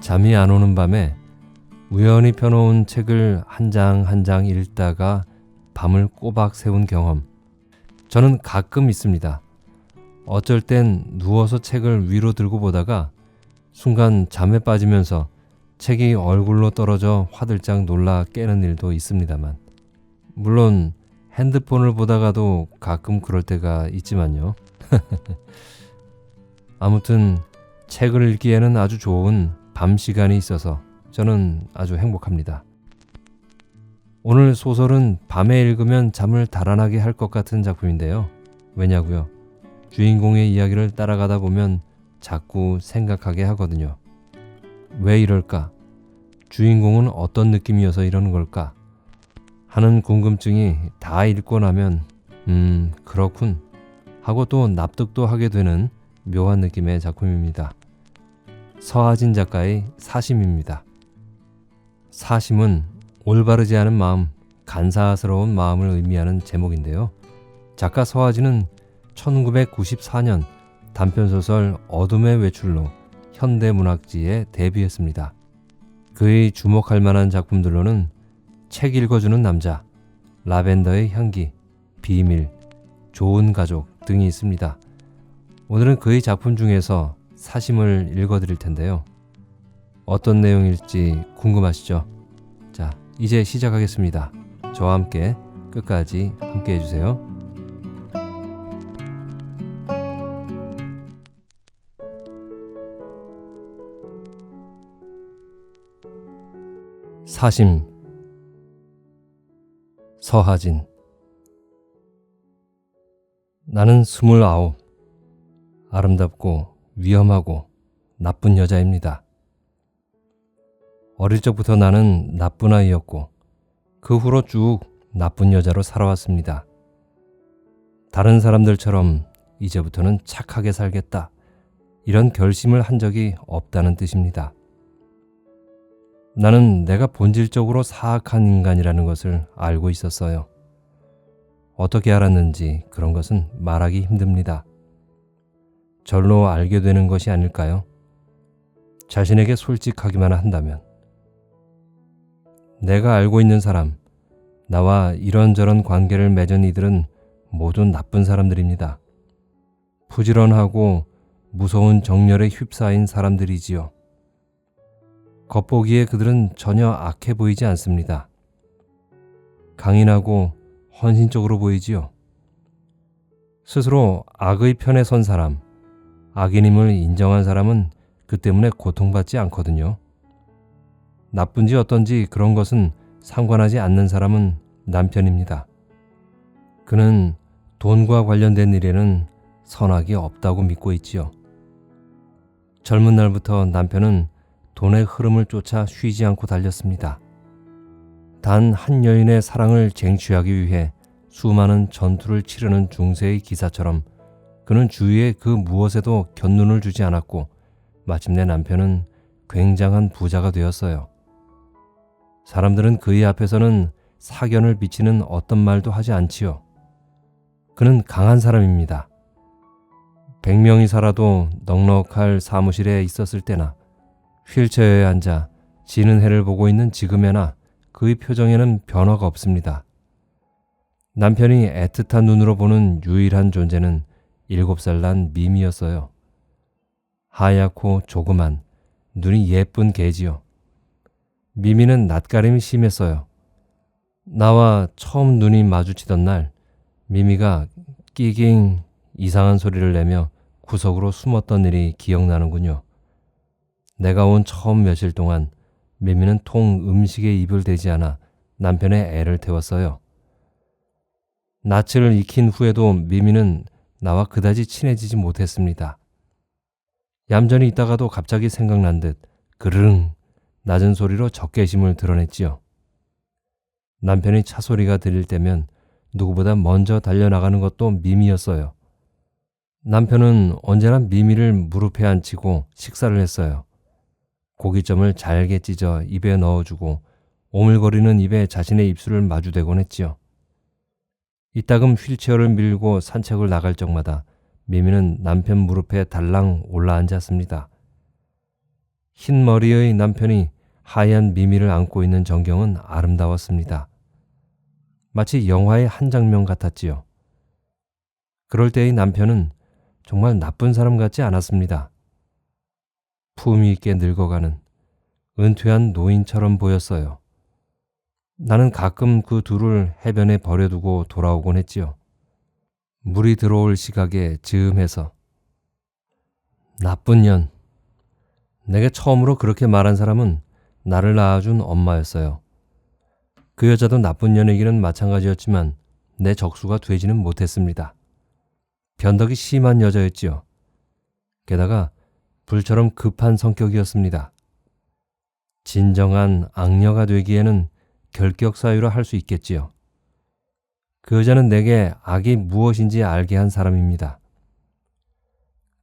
잠이 안 오는 밤에 우연히 펴놓은 책을 한 장 한 장 읽다가 밤을 꼬박 새운 경험. 저는 가끔 있습니다. 어쩔 땐 누워서 책을 위로 들고 보다가 순간 잠에 빠지면서 책이 얼굴로 떨어져 화들짝 놀라 깨는 일도 있습니다만, 물론 핸드폰을 보다가도 가끔 그럴 때가 있지만요. 아무튼 책을 읽기에는 아주 좋은 밤 시간이 있어서 저는 아주 행복합니다. 오늘 소설은 밤에 읽으면 잠을 달아나게 할 것 같은 작품인데요. 왜냐고요? 주인공의 이야기를 따라가다 보면 자꾸 생각하게 하거든요. 왜 이럴까? 주인공은 어떤 느낌이어서 이러는 걸까? 하는 궁금증이 다 읽고 나면 그렇군 하고 또 납득도 하게 되는 묘한 느낌의 작품입니다. 서하진 작가의 사심입니다. 사심은 올바르지 않은 마음, 간사스러운 마음을 의미하는 제목인데요. 작가 서하진은 1994년 단편소설 어둠의 외출로 현대문학지에 데뷔했습니다. 그의 주목할 만한 작품들로는 책 읽어주는 남자, 라벤더의 향기, 비밀, 좋은 가족 등이 있습니다. 오늘은 그의 작품 중에서 사심을 읽어드릴 텐데요. 어떤 내용일지 궁금하시죠? 자, 이제 시작하겠습니다. 저와 함께 끝까지 함께 해주세요. 사심. 서하진. 나는 29, 아름답고 위험하고 나쁜 여자입니다. 어릴 적부터 나는 나쁜 아이였고 그 후로 쭉 나쁜 여자로 살아왔습니다. 다른 사람들처럼 이제부터는 착하게 살겠다, 이런 결심을 한 적이 없다는 뜻입니다. 나는 내가 본질적으로 사악한 인간이라는 것을 알고 있었어요. 어떻게 알았는지 그런 것은 말하기 힘듭니다. 절로 알게 되는 것이 아닐까요? 자신에게 솔직하기만 한다면. 내가 알고 있는 사람, 나와 이런저런 관계를 맺은 이들은 모두 나쁜 사람들입니다. 부지런하고 무서운 정열에 휩싸인 사람들이지요. 겉보기에 그들은 전혀 악해 보이지 않습니다. 강인하고 헌신적으로 보이지요. 스스로 악의 편에 선 사람, 악인임을 인정한 사람은 그 때문에 고통받지 않거든요. 나쁜지 어떤지 그런 것은 상관하지 않는 사람은 남편입니다. 그는 돈과 관련된 일에는 선악이 없다고 믿고 있지요. 젊은 날부터 남편은 돈의 흐름을 쫓아 쉬지 않고 달렸습니다. 단 한 여인의 사랑을 쟁취하기 위해 수많은 전투를 치르는 중세의 기사처럼 그는 주위의 그 무엇에도 곁눈을 주지 않았고 마침내 남편은 굉장한 부자가 되었어요. 사람들은 그의 앞에서는 사견을 비치는 어떤 말도 하지 않지요. 그는 강한 사람입니다. 100명이 살아도 넉넉할 사무실에 있었을 때나 휠체어에 앉아 지는 해를 보고 있는 지금에나 그의 표정에는 변화가 없습니다. 남편이 애틋한 눈으로 보는 유일한 존재는 7살 난 미미였어요. 하얗고 조그만, 눈이 예쁜 개지요. 미미는 낯가림이 심했어요. 나와 처음 눈이 마주치던 날 미미가 끼깅 이상한 소리를 내며 구석으로 숨었던 일이 기억나는군요. 내가 온 처음 며칠 동안 미미는 통 음식에 입을 대지 않아 남편의 애를 태웠어요. 낯을 익힌 후에도 미미는 나와 그다지 친해지지 못했습니다. 얌전히 있다가도 갑자기 생각난 듯 그르릉 낮은 소리로 적개심을 드러냈지요. 남편이 차 소리가 들릴 때면 누구보다 먼저 달려나가는 것도 미미였어요. 남편은 언제나 미미를 무릎에 앉히고 식사를 했어요. 고깃점을 잘게 찢어 입에 넣어주고 오물거리는 입에 자신의 입술을 마주대곤 했지요. 이따금 휠체어를 밀고 산책을 나갈 적마다 미미는 남편 무릎에 달랑 올라앉았습니다. 흰 머리의 남편이 하얀 미미를 안고 있는 전경은 아름다웠습니다. 마치 영화의 한 장면 같았지요. 그럴 때의 남편은 정말 나쁜 사람 같지 않았습니다. 품위 있게 늙어가는 은퇴한 노인처럼 보였어요. 나는 가끔 그 둘을 해변에 버려두고 돌아오곤 했지요. 물이 들어올 시각에 즈음해서. 나쁜 년. 내게 처음으로 그렇게 말한 사람은 나를 낳아준 엄마였어요. 그 여자도 나쁜 년이기는 마찬가지였지만 내 적수가 되지는 못했습니다. 변덕이 심한 여자였지요. 게다가 불처럼 급한 성격이었습니다. 진정한 악녀가 되기에는 결격 사유라 할 수 있겠지요. 그 여자는 내게 악이 무엇인지 알게 한 사람입니다.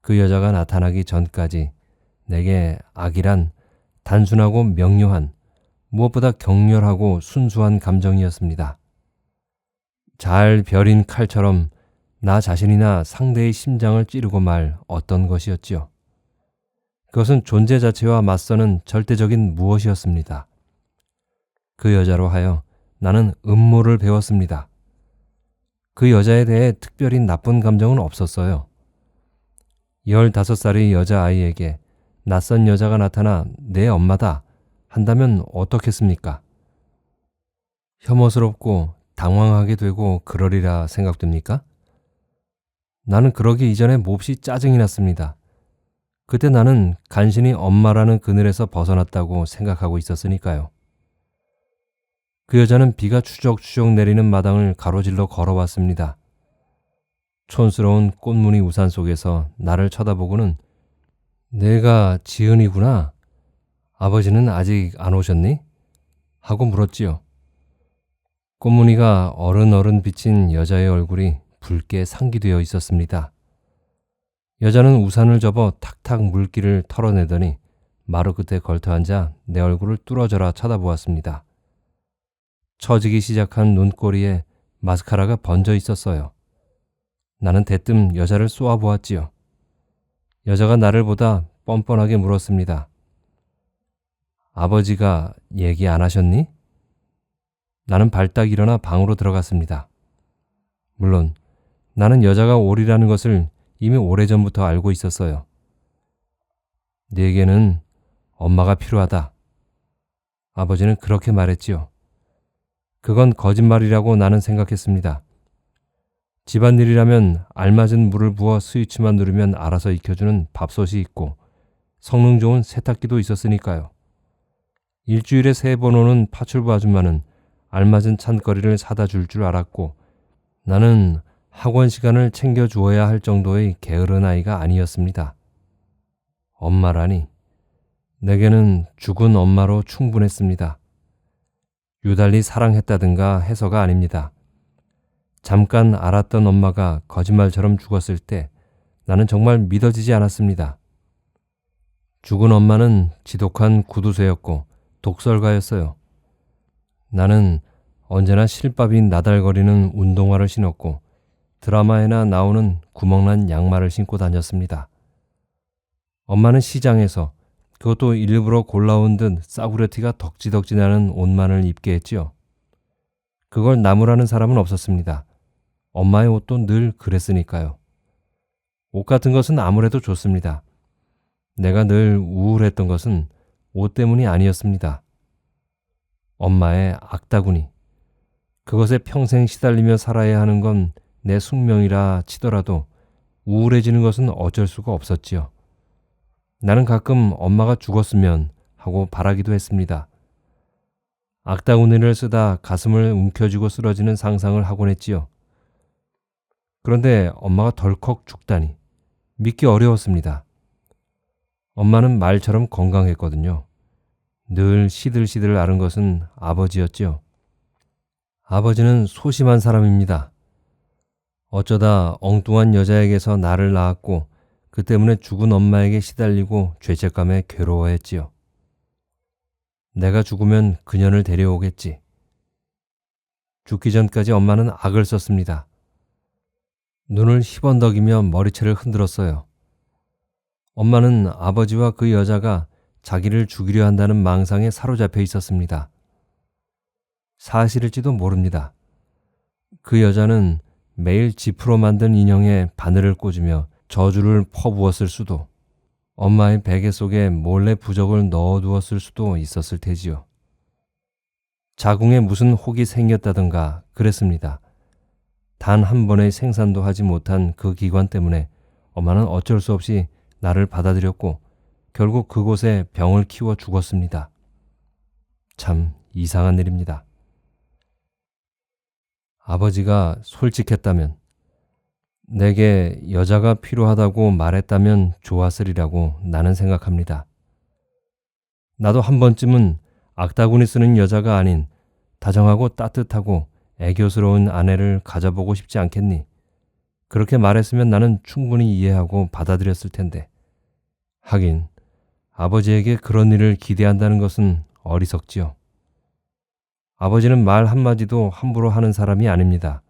그 여자가 나타나기 전까지 내게 악이란 단순하고 명료한, 무엇보다 격렬하고 순수한 감정이었습니다. 잘 벼린 칼처럼 나 자신이나 상대의 심장을 찌르고 말 어떤 것이었지요. 그것은 존재 자체와 맞서는 절대적인 무엇이었습니다. 그 여자로 하여 나는 음모를 배웠습니다. 그 여자에 대해 특별히 나쁜 감정은 없었어요. 15살의 여자아이에게 낯선 여자가 나타나 내 엄마다 한다면 어떻겠습니까? 혐오스럽고 당황하게 되고 그러리라 생각됩니까? 나는 그러기 이전에 몹시 짜증이 났습니다. 그때 나는 간신히 엄마라는 그늘에서 벗어났다고 생각하고 있었으니까요. 그 여자는 비가 추적추적 내리는 마당을 가로질러 걸어왔습니다. 촌스러운 꽃무늬 우산 속에서 나를 쳐다보고는 내가 지은이구나. 아버지는 아직 안 오셨니? 하고 물었지요. 꽃무늬가 어른어른 비친 여자의 얼굴이 붉게 상기되어 있었습니다. 여자는 우산을 접어 탁탁 물기를 털어내더니 마루 끝에 걸터앉아 내 얼굴을 뚫어져라 쳐다보았습니다. 처지기 시작한 눈꼬리에 마스카라가 번져 있었어요. 나는 대뜸 여자를 쏘아보았지요. 여자가 나를 보다 뻔뻔하게 물었습니다. 아버지가 얘기 안 하셨니? 나는 발딱 일어나 방으로 들어갔습니다. 물론 나는 여자가 오리라는 것을 이미 오래전부터 알고 있었어요. 네게는 엄마가 필요하다. 아버지는 그렇게 말했지요. 그건 거짓말이라고 나는 생각했습니다. 집안일이라면 알맞은 물을 부어 스위치만 누르면 알아서 익혀주는 밥솥이 있고 성능 좋은 세탁기도 있었으니까요. 일주일에 3번 오는 파출부 아줌마는 알맞은 찬거리를 사다 줄 줄 알았고 나는 학원 시간을 챙겨주어야 할 정도의 게으른 아이가 아니었습니다. 엄마라니 내게는 죽은 엄마로 충분했습니다. 유달리 사랑했다든가 해서가 아닙니다. 잠깐 알았던 엄마가 거짓말처럼 죽었을 때 나는 정말 믿어지지 않았습니다. 죽은 엄마는 지독한 구두쇠였고 독설가였어요. 나는 언제나 실밥이 나달거리는 운동화를 신었고 드라마에나 나오는 구멍난 양말을 신고 다녔습니다. 엄마는 시장에서 그것도 일부러 골라온 듯 싸구려 티가 덕지덕지 나는 옷만을 입게 했지요. 그걸 나무라는 사람은 없었습니다. 엄마의 옷도 늘 그랬으니까요. 옷 같은 것은 아무래도 좋습니다. 내가 늘 우울했던 것은 옷 때문이 아니었습니다. 엄마의 악다구니. 그것에 평생 시달리며 살아야 하는 건 내 숙명이라 치더라도 우울해지는 것은 어쩔 수가 없었지요. 나는 가끔 엄마가 죽었으면 하고 바라기도 했습니다. 악다구니를 쓰다 가슴을 움켜쥐고 쓰러지는 상상을 하곤 했지요. 그런데 엄마가 덜컥 죽다니 믿기 어려웠습니다. 엄마는 말처럼 건강했거든요. 늘 시들시들 앓은 것은 아버지였지요. 아버지는 소심한 사람입니다. 어쩌다 엉뚱한 여자에게서 나를 낳았고 그 때문에 죽은 엄마에게 시달리고 죄책감에 괴로워했지요. 내가 죽으면 그년을 데려오겠지. 죽기 전까지 엄마는 악을 썼습니다. 눈을 희번덕이며 머리채를 흔들었어요. 엄마는 아버지와 그 여자가 자기를 죽이려 한다는 망상에 사로잡혀 있었습니다. 사실일지도 모릅니다. 그 여자는 매일 지프로 만든 인형에 바늘을 꽂으며 저주를 퍼부었을 수도, 엄마의 베개 속에 몰래 부적을 넣어두었을 수도 있었을 테지요. 자궁에 무슨 혹이 생겼다던가 그랬습니다. 단 한 번의 생산도 하지 못한 그 기관 때문에 엄마는 어쩔 수 없이 나를 받아들였고 결국 그곳에 병을 키워 죽었습니다. 참 이상한 일입니다. 아버지가 솔직했다면, 내게 여자가 필요하다고 말했다면 좋았으리라고 나는 생각합니다. 나도 한 번쯤은 악다구니 쓰는 여자가 아닌 다정하고 따뜻하고 애교스러운 아내를 가져보고 싶지 않겠니? 그렇게 말했으면 나는 충분히 이해하고 받아들였을 텐데. 하긴 아버지에게 그런 일을 기대한다는 것은 어리석지요. 아버지는 말 한마디도 함부로 하는 사람이 아닙니다.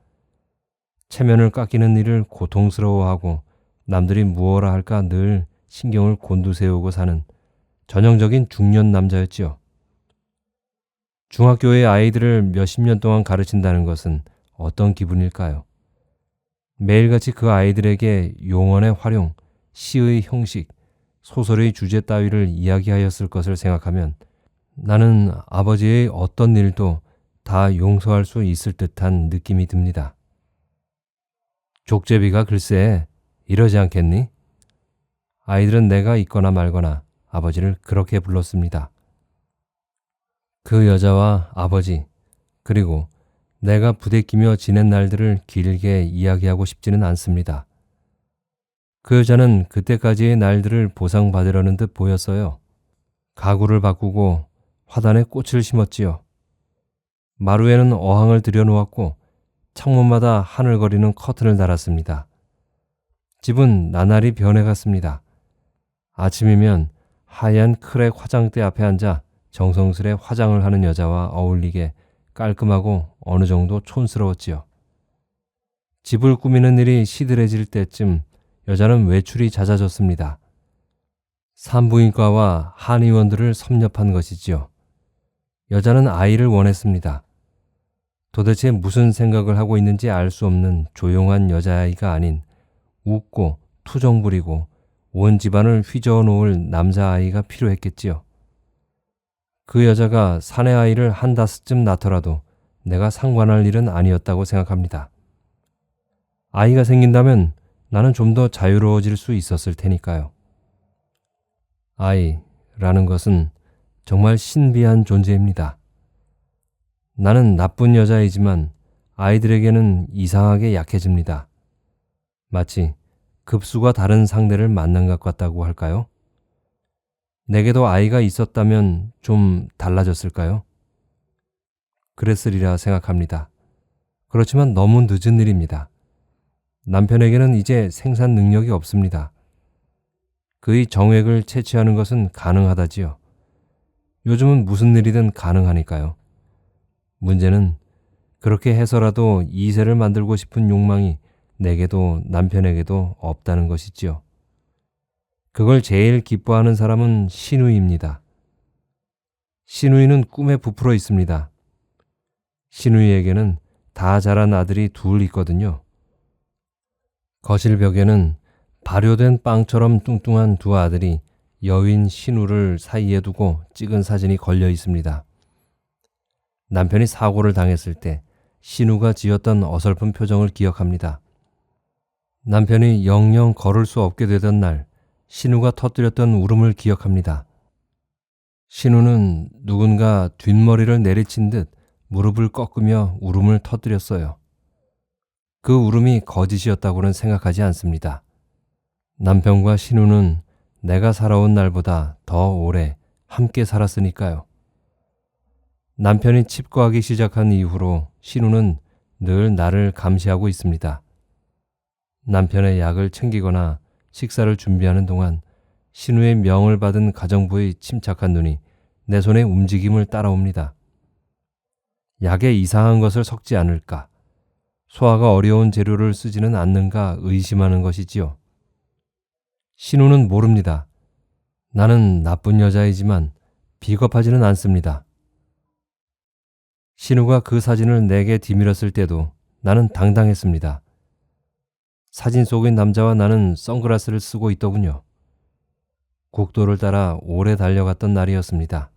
체면을 깎이는 일을 고통스러워하고 남들이 무엇라 할까 늘 신경을 곤두세우고 사는 전형적인 중년 남자였지요. 중학교의 아이들을 몇십 년 동안 가르친다는 것은 어떤 기분일까요? 매일같이 그 아이들에게 용언의 활용, 시의 형식, 소설의 주제 따위를 이야기하였을 것을 생각하면 나는 아버지의 어떤 일도 다 용서할 수 있을 듯한 느낌이 듭니다. 족제비가 글쎄 이러지 않겠니? 아이들은 내가 있거나 말거나 아버지를 그렇게 불렀습니다. 그 여자와 아버지, 그리고 내가 부대끼며 지낸 날들을 길게 이야기하고 싶지는 않습니다. 그 여자는 그때까지의 날들을 보상받으려는 듯 보였어요. 가구를 바꾸고 화단에 꽃을 심었지요. 마루에는 어항을 들여놓았고 창문마다 하늘거리는 커튼을 달았습니다. 집은 나날이 변해갔습니다. 아침이면 하얀 크랙 화장대 앞에 앉아 정성스레 화장을 하는 여자와 어울리게 깔끔하고 어느 정도 촌스러웠지요. 집을 꾸미는 일이 시들해질 때쯤 여자는 외출이 잦아졌습니다. 산부인과와 한의원들을 섭렵한 것이지요. 여자는 아이를 원했습니다. 도대체 무슨 생각을 하고 있는지 알 수 없는 조용한 여자아이가 아닌 웃고 투정 부리고 온 집안을 휘저어 놓을 남자아이가 필요했겠지요. 그 여자가 사내 아이를 한다섯쯤 낳더라도 내가 상관할 일은 아니었다고 생각합니다. 아이가 생긴다면 나는 좀 더 자유로워질 수 있었을 테니까요. 아이라는 것은 정말 신비한 존재입니다. 나는 나쁜 여자이지만 아이들에게는 이상하게 약해집니다. 마치 급수가 다른 상대를 만난 것 같다고 할까요? 내게도 아이가 있었다면 좀 달라졌을까요? 그랬으리라 생각합니다. 그렇지만 너무 늦은 일입니다. 남편에게는 이제 생산 능력이 없습니다. 그의 정액을 채취하는 것은 가능하다지요. 요즘은 무슨 일이든 가능하니까요. 문제는 그렇게 해서라도 2세를 만들고 싶은 욕망이 내게도 남편에게도 없다는 것이지요. 그걸 제일 기뻐하는 사람은 시누이입니다. 시누이는 꿈에 부풀어 있습니다. 시누이에게는 다 자란 아들이 둘 있거든요. 거실 벽에는 발효된 빵처럼 뚱뚱한 두 아들이 여인 신우를 사이에 두고 찍은 사진이 걸려 있습니다. 남편이 사고를 당했을 때 신우가 지었던 어설픈 표정을 기억합니다. 남편이 영영 걸을 수 없게 되던 날 신우가 터뜨렸던 울음을 기억합니다. 신우는 누군가 뒷머리를 내리친 듯 무릎을 꺾으며 울음을 터뜨렸어요. 그 울음이 거짓이었다고는 생각하지 않습니다. 남편과 신우는 내가 살아온 날보다 더 오래 함께 살았으니까요. 남편이 칩거하기 시작한 이후로 신우는 늘 나를 감시하고 있습니다. 남편의 약을 챙기거나 식사를 준비하는 동안 신우의 명을 받은 가정부의 침착한 눈이 내 손의 움직임을 따라옵니다. 약에 이상한 것을 섞지 않을까, 소화가 어려운 재료를 쓰지는 않는가 의심하는 것이지요. 신우는 모릅니다. 나는 나쁜 여자이지만 비겁하지는 않습니다. 신우가 그 사진을 내게 뒤밀었을 때도 나는 당당했습니다. 사진 속의 남자와 나는 선글라스를 쓰고 있더군요. 국도를 따라 오래 달려갔던 날이었습니다.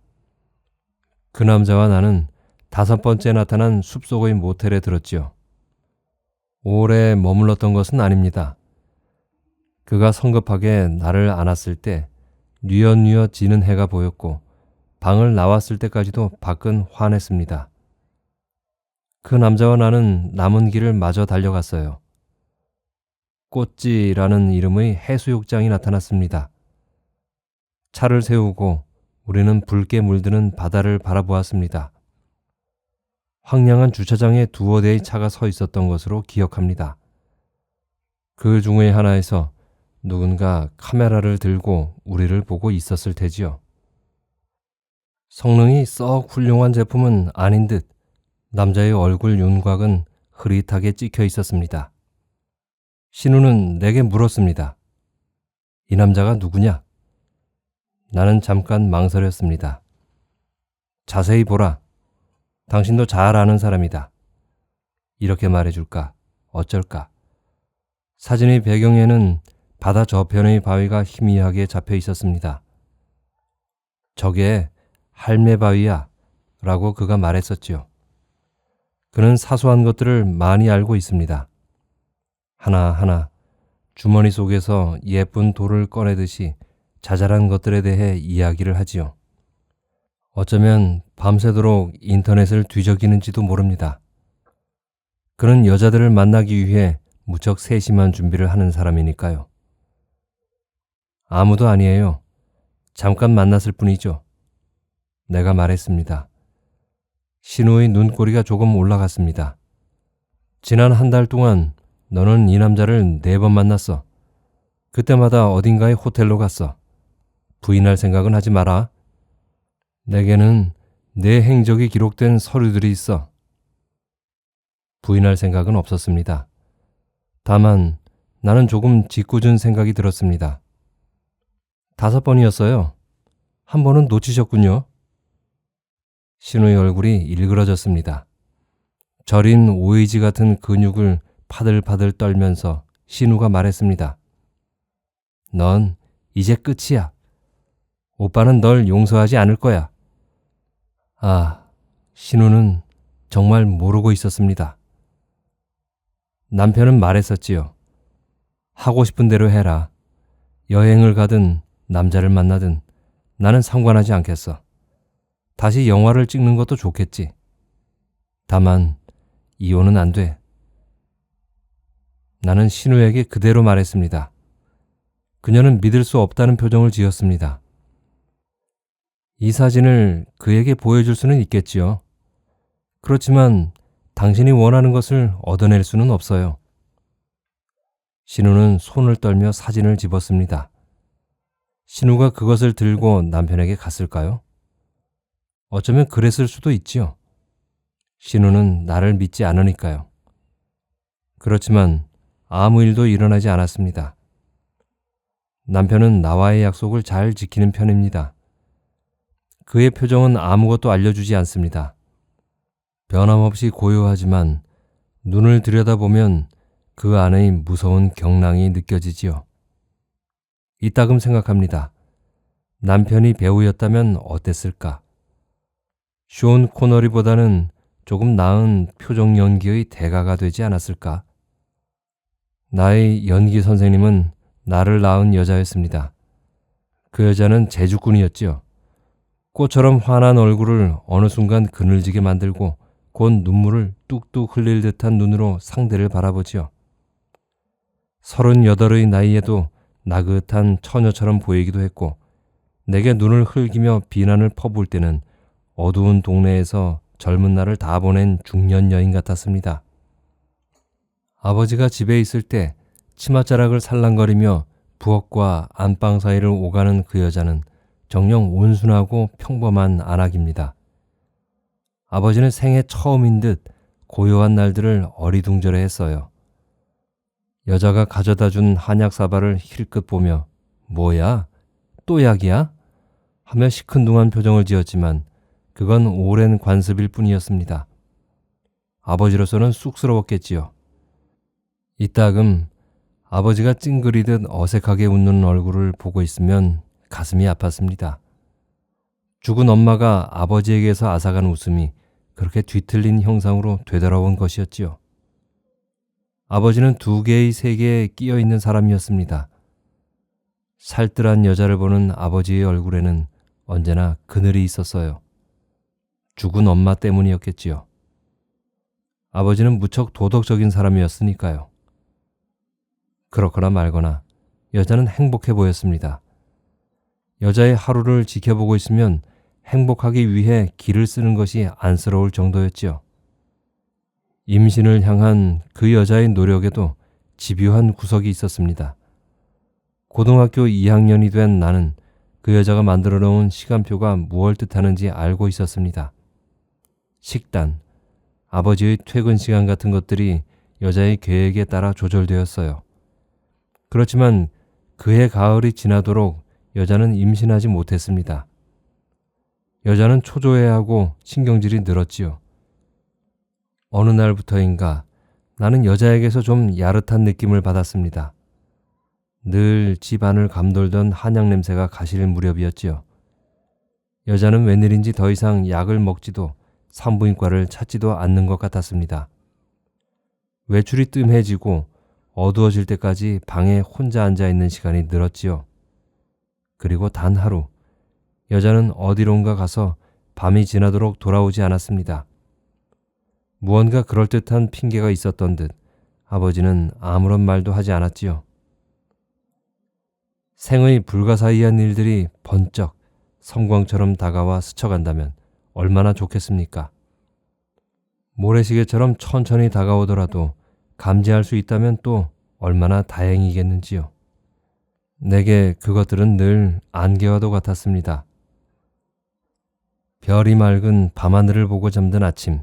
그 남자와 나는 5번째 나타난 숲속의 모텔에 들었지요. 오래 머물렀던 것은 아닙니다. 그가 성급하게 나를 안았을 때 뉘엿뉘엿 지는 해가 보였고 방을 나왔을 때까지도 밖은 환했습니다. 그 남자와 나는 남은 길을 마저 달려갔어요. 꽃지라는 이름의 해수욕장이 나타났습니다. 차를 세우고 우리는 붉게 물드는 바다를 바라보았습니다. 황량한 주차장에 2~5대의 차가 서 있었던 것으로 기억합니다. 그 중의 하나에서 누군가 카메라를 들고 우리를 보고 있었을 테지요. 성능이 썩 훌륭한 제품은 아닌 듯 남자의 얼굴 윤곽은 흐릿하게 찍혀 있었습니다. 신우는 내게 물었습니다. 이 남자가 누구냐? 나는 잠깐 망설였습니다. 자세히 보라. 당신도 잘 아는 사람이다. 이렇게 말해줄까? 어쩔까? 사진의 배경에는 바다 저편의 바위가 희미하게 잡혀 있었습니다. 저게 할매바위야 라고 그가 말했었지요. 그는 사소한 것들을 많이 알고 있습니다. 하나하나 주머니 속에서 예쁜 돌을 꺼내듯이 자잘한 것들에 대해 이야기를 하지요. 어쩌면 밤새도록 인터넷을 뒤적이는지도 모릅니다. 그는 여자들을 만나기 위해 무척 세심한 준비를 하는 사람이니까요. 아무도 아니에요. 잠깐 만났을 뿐이죠. 내가 말했습니다. 신우의 눈꼬리가 조금 올라갔습니다. 지난 한 달 동안 너는 이 남자를 4번 만났어. 그때마다 어딘가에 호텔로 갔어. 부인할 생각은 하지 마라. 내게는 내 행적이 기록된 서류들이 있어. 부인할 생각은 없었습니다. 다만 나는 조금 짓궂은 생각이 들었습니다. 5번이었어요. 한 번은 놓치셨군요. 신우의 얼굴이 일그러졌습니다. 저린 오이지 같은 근육을 파들파들 떨면서 신우가 말했습니다. 넌 이제 끝이야. 오빠는 널 용서하지 않을 거야. 아, 신우는 정말 모르고 있었습니다. 남편은 말했었지요. 하고 싶은 대로 해라. 여행을 가든 남자를 만나든 나는 상관하지 않겠어. 다시 영화를 찍는 것도 좋겠지. 다만 이혼은 안 돼. 나는 신우에게 그대로 말했습니다. 그녀는 믿을 수 없다는 표정을 지었습니다. 이 사진을 그에게 보여줄 수는 있겠지요. 그렇지만 당신이 원하는 것을 얻어낼 수는 없어요. 신우는 손을 떨며 사진을 집었습니다. 신우가 그것을 들고 남편에게 갔을까요? 어쩌면 그랬을 수도 있지요. 신우는 나를 믿지 않으니까요. 그렇지만 아무 일도 일어나지 않았습니다. 남편은 나와의 약속을 잘 지키는 편입니다. 그의 표정은 아무것도 알려주지 않습니다. 변함없이 고요하지만 눈을 들여다보면 그 안의 무서운 경랑이 느껴지지요. 이따금 생각합니다. 남편이 배우였다면 어땠을까? 쇼온 코너리보다는 조금 나은 표정 연기의 대가가 되지 않았을까? 나의 연기 선생님은 나를 낳은 여자였습니다. 그 여자는 재주꾼이었지요. 꽃처럼 환한 얼굴을 어느 순간 그늘지게 만들고 곧 눈물을 뚝뚝 흘릴 듯한 눈으로 상대를 바라보지요. 38의 나이에도 나긋한 처녀처럼 보이기도 했고 내게 눈을 흘기며 비난을 퍼부을 때는 어두운 동네에서 젊은 날을 다 보낸 중년 여인 같았습니다. 아버지가 집에 있을 때 치맛자락을 살랑거리며 부엌과 안방 사이를 오가는 그 여자는 정녕 온순하고 평범한 안악입니다. 아버지는 생애 처음인 듯 고요한 날들을 어리둥절해 했어요. 여자가 가져다 준 한약 사발을 힐끗 보며 뭐야? 또 약이야? 하며 시큰둥한 표정을 지었지만 그건 오랜 관습일 뿐이었습니다. 아버지로서는 쑥스러웠겠지요. 이따금 아버지가 찡그리듯 어색하게 웃는 얼굴을 보고 있으면 가슴이 아팠습니다. 죽은 엄마가 아버지에게서 앗아간 웃음이 그렇게 뒤틀린 형상으로 되돌아온 것이었지요. 아버지는 두 개의 세계에 끼어 있는 사람이었습니다. 살뜰한 여자를 보는 아버지의 얼굴에는 언제나 그늘이 있었어요. 죽은 엄마 때문이었겠지요. 아버지는 무척 도덕적인 사람이었으니까요. 그렇거나 말거나 여자는 행복해 보였습니다. 여자의 하루를 지켜보고 있으면 행복하기 위해 기를 쓰는 것이 안쓰러울 정도였지요. 임신을 향한 그 여자의 노력에도 집요한 구석이 있었습니다. 고등학교 2학년이 된 나는 그 여자가 만들어 놓은 시간표가 무엇을 뜻하는지 알고 있었습니다. 식단, 아버지의 퇴근 시간 같은 것들이 여자의 계획에 따라 조절되었어요. 그렇지만 그해 가을이 지나도록 여자는 임신하지 못했습니다. 여자는 초조해하고 신경질이 늘었지요. 어느 날부터인가 나는 여자에게서 좀 야릇한 느낌을 받았습니다. 늘 집안을 감돌던 한약 냄새가 가실 무렵이었지요. 여자는 웬일인지 더 이상 약을 먹지도 산부인과를 찾지도 않는 것 같았습니다. 외출이 뜸해지고 어두워질 때까지 방에 혼자 앉아있는 시간이 늘었지요. 그리고 단 하루 여자는 어디론가 가서 밤이 지나도록 돌아오지 않았습니다. 무언가 그럴듯한 핑계가 있었던 듯 아버지는 아무런 말도 하지 않았지요. 생의 불가사의한 일들이 번쩍 성광처럼 다가와 스쳐간다면 얼마나 좋겠습니까? 모래시계처럼 천천히 다가오더라도 감지할 수 있다면 또 얼마나 다행이겠는지요. 내게 그것들은 늘 안개와도 같았습니다. 별이 맑은 밤하늘을 보고 잠든 아침,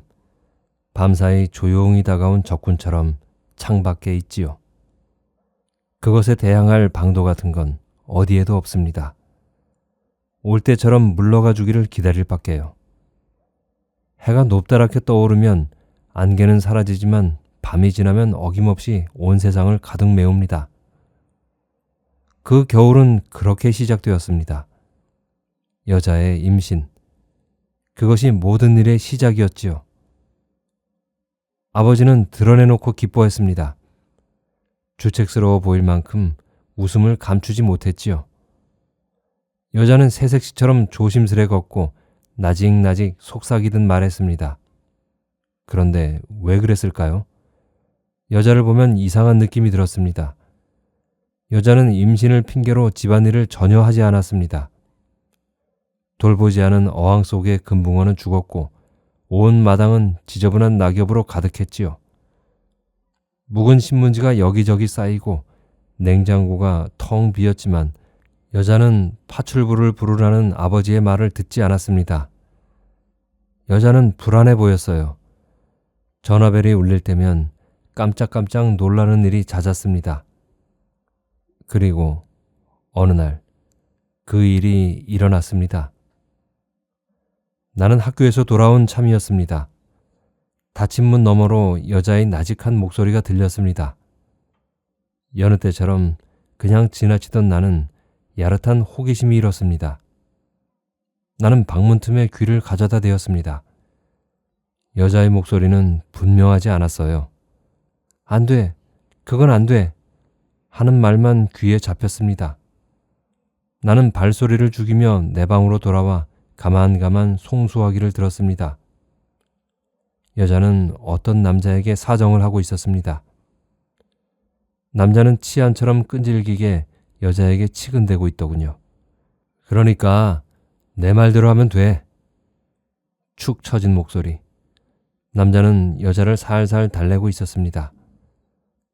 밤사이 조용히 다가온 적군처럼 창밖에 있지요. 그것에 대항할 방도 같은 건 어디에도 없습니다. 올 때처럼 물러가 주기를 기다릴 밖에요. 해가 높다랗게 떠오르면 안개는 사라지지만 밤이 지나면 어김없이 온 세상을 가득 메웁니다. 그 겨울은 그렇게 시작되었습니다. 여자의 임신. 그것이 모든 일의 시작이었지요. 아버지는 드러내놓고 기뻐했습니다. 주책스러워 보일 만큼 웃음을 감추지 못했지요. 여자는 새색시처럼 조심스레 걷고 나직나직 속삭이듯 말했습니다. 그런데 왜 그랬을까요? 여자를 보면 이상한 느낌이 들었습니다. 여자는 임신을 핑계로 집안일을 전혀 하지 않았습니다. 돌보지 않은 어항 속의 금붕어는 죽었고 온 마당은 지저분한 낙엽으로 가득했지요. 묵은 신문지가 여기저기 쌓이고 냉장고가 텅 비었지만 여자는 파출부를 부르라는 아버지의 말을 듣지 않았습니다. 여자는 불안해 보였어요. 전화벨이 울릴 때면 깜짝깜짝 놀라는 일이 잦았습니다. 그리고 어느 날 그 일이 일어났습니다. 나는 학교에서 돌아온 참이었습니다. 닫힌 문 너머로 여자의 나직한 목소리가 들렸습니다. 여느 때처럼 그냥 지나치던 나는 야릇한 호기심이 일었습니다. 나는 방문 틈에 귀를 가져다 대었습니다. 여자의 목소리는 분명하지 않았어요. 안 돼, 그건 안 돼 하는 말만 귀에 잡혔습니다. 나는 발소리를 죽이며 내 방으로 돌아와 가만가만 송수하기를 들었습니다. 여자는 어떤 남자에게 사정을 하고 있었습니다. 남자는 치안처럼 끈질기게 여자에게 치근대고 있더군요. 그러니까 내 말대로 하면 돼. 축 처진 목소리. 남자는 여자를 살살 달래고 있었습니다.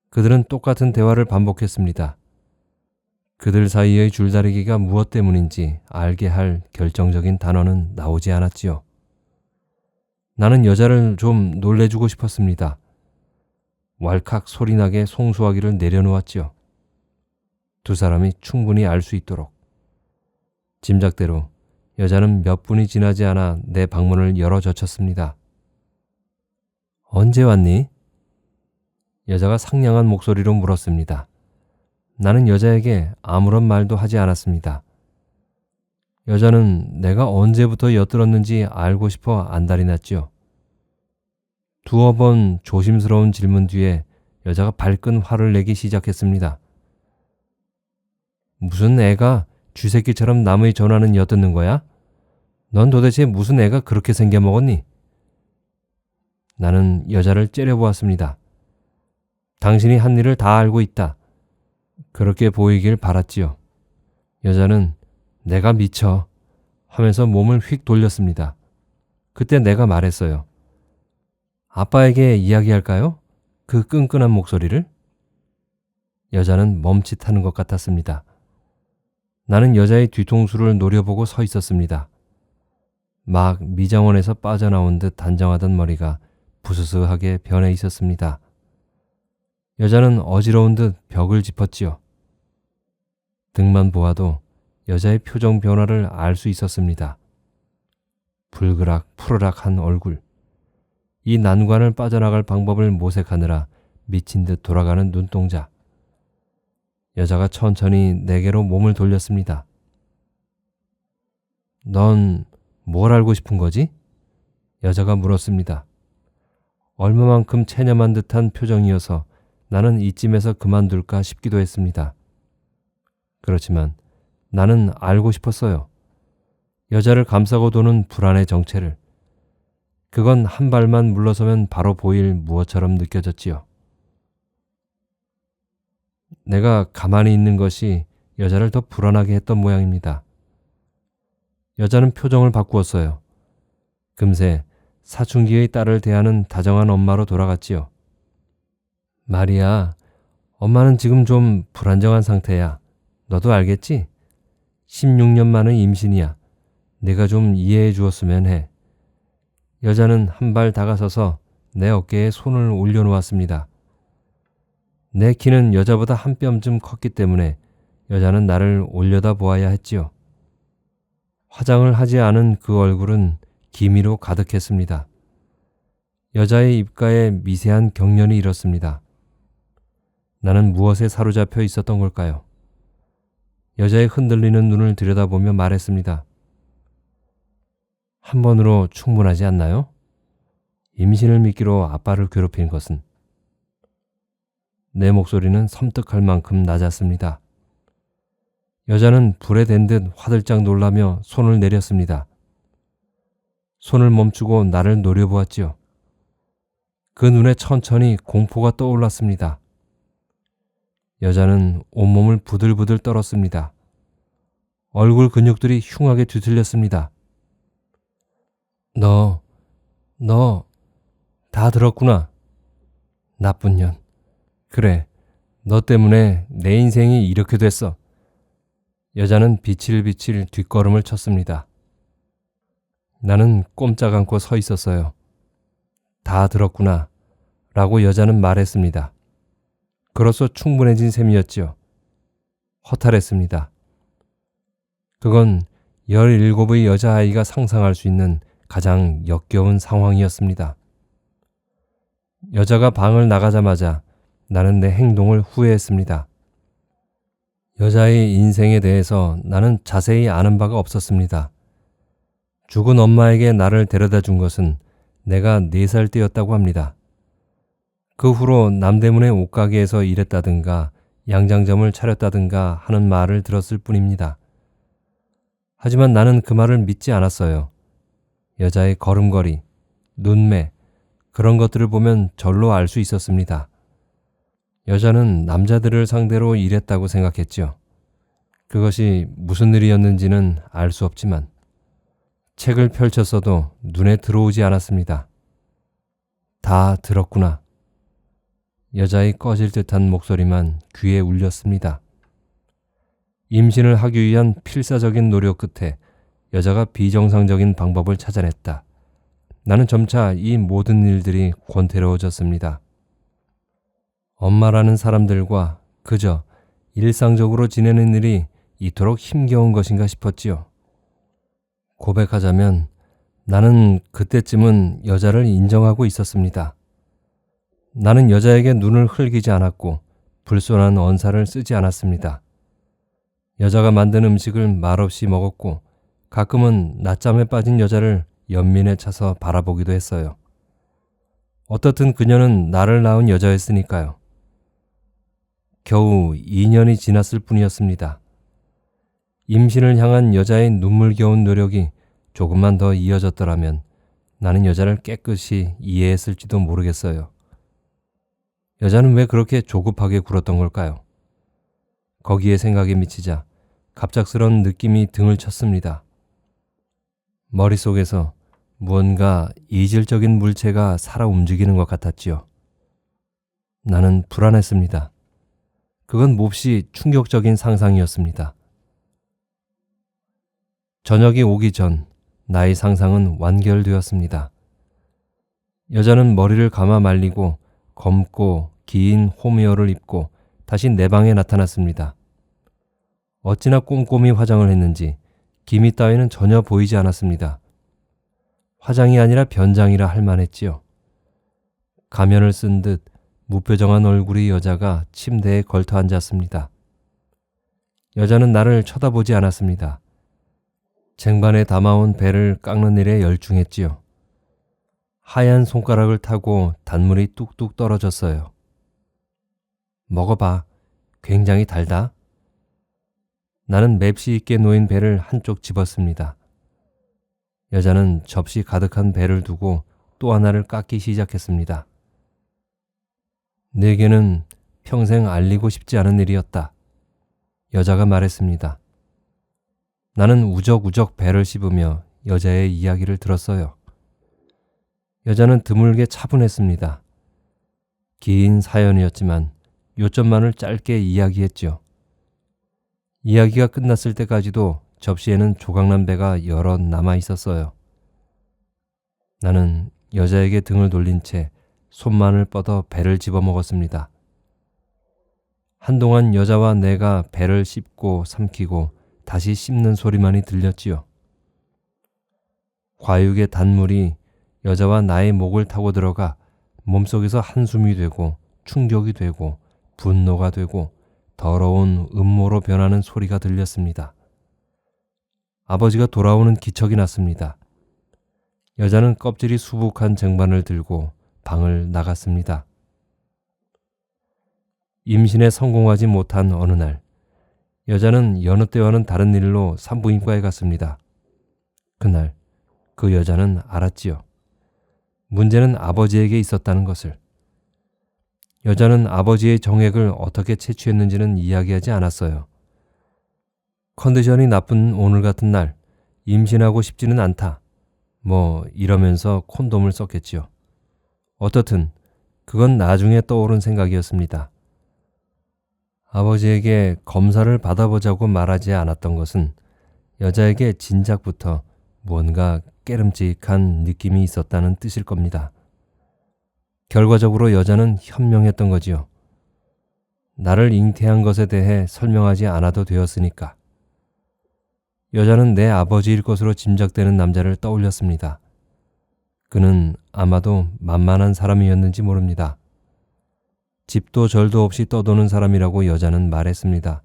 그들은 똑같은 대화를 반복했습니다. 그들 사이의 줄다리기가 무엇 때문인지 알게 할 결정적인 단어는 나오지 않았지요. 나는 여자를 좀 놀래주고 싶었습니다. 왈칵 소리나게 송수화기를 내려놓았지요. 두 사람이 충분히 알 수 있도록. 짐작대로 여자는 몇 분이 지나지 않아 내 방문을 열어젖혔습니다. 언제 왔니? 여자가 상냥한 목소리로 물었습니다. 나는 여자에게 아무런 말도 하지 않았습니다. 여자는 내가 언제부터 엿들었는지 알고 싶어 안달이 났지요. 두어 번 조심스러운 질문 뒤에 여자가 발끈 화를 내기 시작했습니다. 무슨 애가 쥐새끼처럼 남의 전화는 엿듣는 거야? 넌 도대체 무슨 애가 그렇게 생겨먹었니? 나는 여자를 째려보았습니다. 당신이 한 일을 다 알고 있다. 그렇게 보이길 바랐지요. 여자는 내가 미쳐 하면서 몸을 휙 돌렸습니다. 그때 내가 말했어요. 아빠에게 이야기할까요? 그 끈끈한 목소리를? 여자는 멈칫하는 것 같았습니다. 나는 여자의 뒤통수를 노려보고 서 있었습니다. 막 미장원에서 빠져나온 듯 단정하던 머리가 부스스하게 변해 있었습니다. 여자는 어지러운 듯 벽을 짚었지요. 등만 보아도 여자의 표정 변화를 알 수 있었습니다. 불그락 푸르락한 얼굴. 이 난관을 빠져나갈 방법을 모색하느라 미친 듯 돌아가는 눈동자. 여자가 천천히 내게로 몸을 돌렸습니다. 넌 뭘 알고 싶은 거지? 여자가 물었습니다. 얼마만큼 체념한 듯한 표정이어서 나는 이쯤에서 그만둘까 싶기도 했습니다. 그렇지만 나는 알고 싶었어요. 여자를 감싸고 도는 불안의 정체를. 그건 한 발만 물러서면 바로 보일 무엇처럼 느껴졌지요. 내가 가만히 있는 것이 여자를 더 불안하게 했던 모양입니다. 여자는 표정을 바꾸었어요. 금세 사춘기의 딸을 대하는 다정한 엄마로 돌아갔지요. 마리아, 엄마는 지금 좀 불안정한 상태야. 너도 알겠지? 16년 만의 임신이야. 내가 좀 이해해 주었으면 해. 여자는 한 발 다가서서 내 어깨에 손을 올려놓았습니다. 내 키는 여자보다 한 뼘쯤 컸기 때문에 여자는 나를 올려다 보아야 했지요. 화장을 하지 않은 그 얼굴은 기미로 가득했습니다. 여자의 입가에 미세한 경련이 일었습니다. 나는 무엇에 사로잡혀 있었던 걸까요? 여자의 흔들리는 눈을 들여다보며 말했습니다. 한 번으로 충분하지 않나요? 임신을 미끼로 아빠를 괴롭힌 것은. 내 목소리는 섬뜩할 만큼 낮았습니다. 여자는 불에 댄 듯 화들짝 놀라며 손을 내렸습니다. 손을 멈추고 나를 노려보았지요. 그 눈에 천천히 공포가 떠올랐습니다. 여자는 온몸을 부들부들 떨었습니다. 얼굴 근육들이 흉하게 뒤틀렸습니다. 너 다 들었구나. 나쁜 년. 그래, 너 때문에 내 인생이 이렇게 됐어. 여자는 비칠비칠 뒷걸음을 쳤습니다. 나는 꼼짝 않고 서 있었어요. 다 들었구나 라고 여자는 말했습니다. 그로써 충분해진 셈이었지요. 허탈했습니다. 그건 17의 여자아이가 상상할 수 있는 가장 역겨운 상황이었습니다. 여자가 방을 나가자마자 나는 내 행동을 후회했습니다. 여자의 인생에 대해서 나는 자세히 아는 바가 없었습니다. 죽은 엄마에게 나를 데려다 준 것은 내가 4살 때였다고 합니다. 그 후로 남대문의 옷가게에서 일했다든가 양장점을 차렸다든가 하는 말을 들었을 뿐입니다. 하지만 나는 그 말을 믿지 않았어요. 여자의 걸음걸이, 눈매, 그런 것들을 보면 절로 알 수 있었습니다. 여자는 남자들을 상대로 일했다고 생각했죠. 그것이 무슨 일이었는지는 알 수 없지만 책을 펼쳤어도 눈에 들어오지 않았습니다. 다 들었구나. 여자의 꺼질 듯한 목소리만 귀에 울렸습니다. 임신을 하기 위한 필사적인 노력 끝에 여자가 비정상적인 방법을 찾아냈다. 나는 점차 이 모든 일들이 권태로워졌습니다. 엄마라는 사람들과 그저 일상적으로 지내는 일이 이토록 힘겨운 것인가 싶었지요. 고백하자면 나는 그때쯤은 여자를 인정하고 있었습니다. 나는 여자에게 눈을 흘기지 않았고 불손한 언사를 쓰지 않았습니다. 여자가 만든 음식을 말없이 먹었고 가끔은 낮잠에 빠진 여자를 연민에 차서 바라보기도 했어요. 어떻든 그녀는 나를 낳은 여자였으니까요. 겨우 2년이 지났을 뿐이었습니다. 임신을 향한 여자의 눈물겨운 노력이 조금만 더 이어졌더라면 나는 여자를 깨끗이 이해했을지도 모르겠어요. 여자는 왜 그렇게 조급하게 굴었던 걸까요? 거기에 생각에 미치자 갑작스런 느낌이 등을 쳤습니다. 머릿속에서 무언가 이질적인 물체가 살아 움직이는 것 같았지요. 나는 불안했습니다. 그건 몹시 충격적인 상상이었습니다. 저녁이 오기 전 나의 상상은 완결되었습니다. 여자는 머리를 감아 말리고 검고 긴 홈웨어를 입고 다시 내 방에 나타났습니다. 어찌나 꼼꼼히 화장을 했는지 기미 따위는 전혀 보이지 않았습니다. 화장이 아니라 변장이라 할 만했지요. 가면을 쓴 듯 무표정한 얼굴의 여자가 침대에 걸터 앉았습니다. 여자는 나를 쳐다보지 않았습니다. 쟁반에 담아온 배를 깎는 일에 열중했지요. 하얀 손가락을 타고 단물이 뚝뚝 떨어졌어요. 먹어봐. 굉장히 달다. 나는 맵시 있게 놓인 배를 한쪽 집었습니다. 여자는 접시 가득한 배를 두고 또 하나를 깎기 시작했습니다. 내게는 평생 알리고 싶지 않은 일이었다. 여자가 말했습니다. 나는 우적우적 배를 씹으며 여자의 이야기를 들었어요. 여자는 드물게 차분했습니다. 긴 사연이었지만 요점만을 짧게 이야기했죠. 이야기가 끝났을 때까지도 접시에는 조각난 배가 여럿 남아 있었어요. 나는 여자에게 등을 돌린 채 손만을 뻗어 배를 집어먹었습니다. 한동안 여자와 내가 배를 씹고 삼키고 다시 씹는 소리만이 들렸지요. 과육의 단물이 여자와 나의 목을 타고 들어가 몸속에서 한숨이 되고 충격이 되고 분노가 되고 더러운 음모로 변하는 소리가 들렸습니다. 아버지가 돌아오는 기척이 났습니다. 여자는 껍질이 수북한 쟁반을 들고 방을 나갔습니다. 임신에 성공하지 못한 어느 날, 여자는 여느 때와는 다른 일로 산부인과에 갔습니다. 그날 그 여자는 알았지요. 문제는 아버지에게 있었다는 것을. 여자는 아버지의 정액을 어떻게 채취했는지는 이야기하지 않았어요. 컨디션이 나쁜 오늘 같은 날 임신하고 싶지는 않다. 이러면서 콘돔을 썼겠지요. 어떻든 그건 나중에 떠오른 생각이었습니다. 아버지에게 검사를 받아보자고 말하지 않았던 것은 여자에게 진작부터 무언가 깨름직한 느낌이 있었다는 뜻일 겁니다. 결과적으로 여자는 현명했던 거지요. 나를 잉태한 것에 대해 설명하지 않아도 되었으니까. 여자는 내 아버지일 것으로 짐작되는 남자를 떠올렸습니다. 그는 아마도 만만한 사람이었는지 모릅니다. 집도 절도 없이 떠도는 사람이라고 여자는 말했습니다.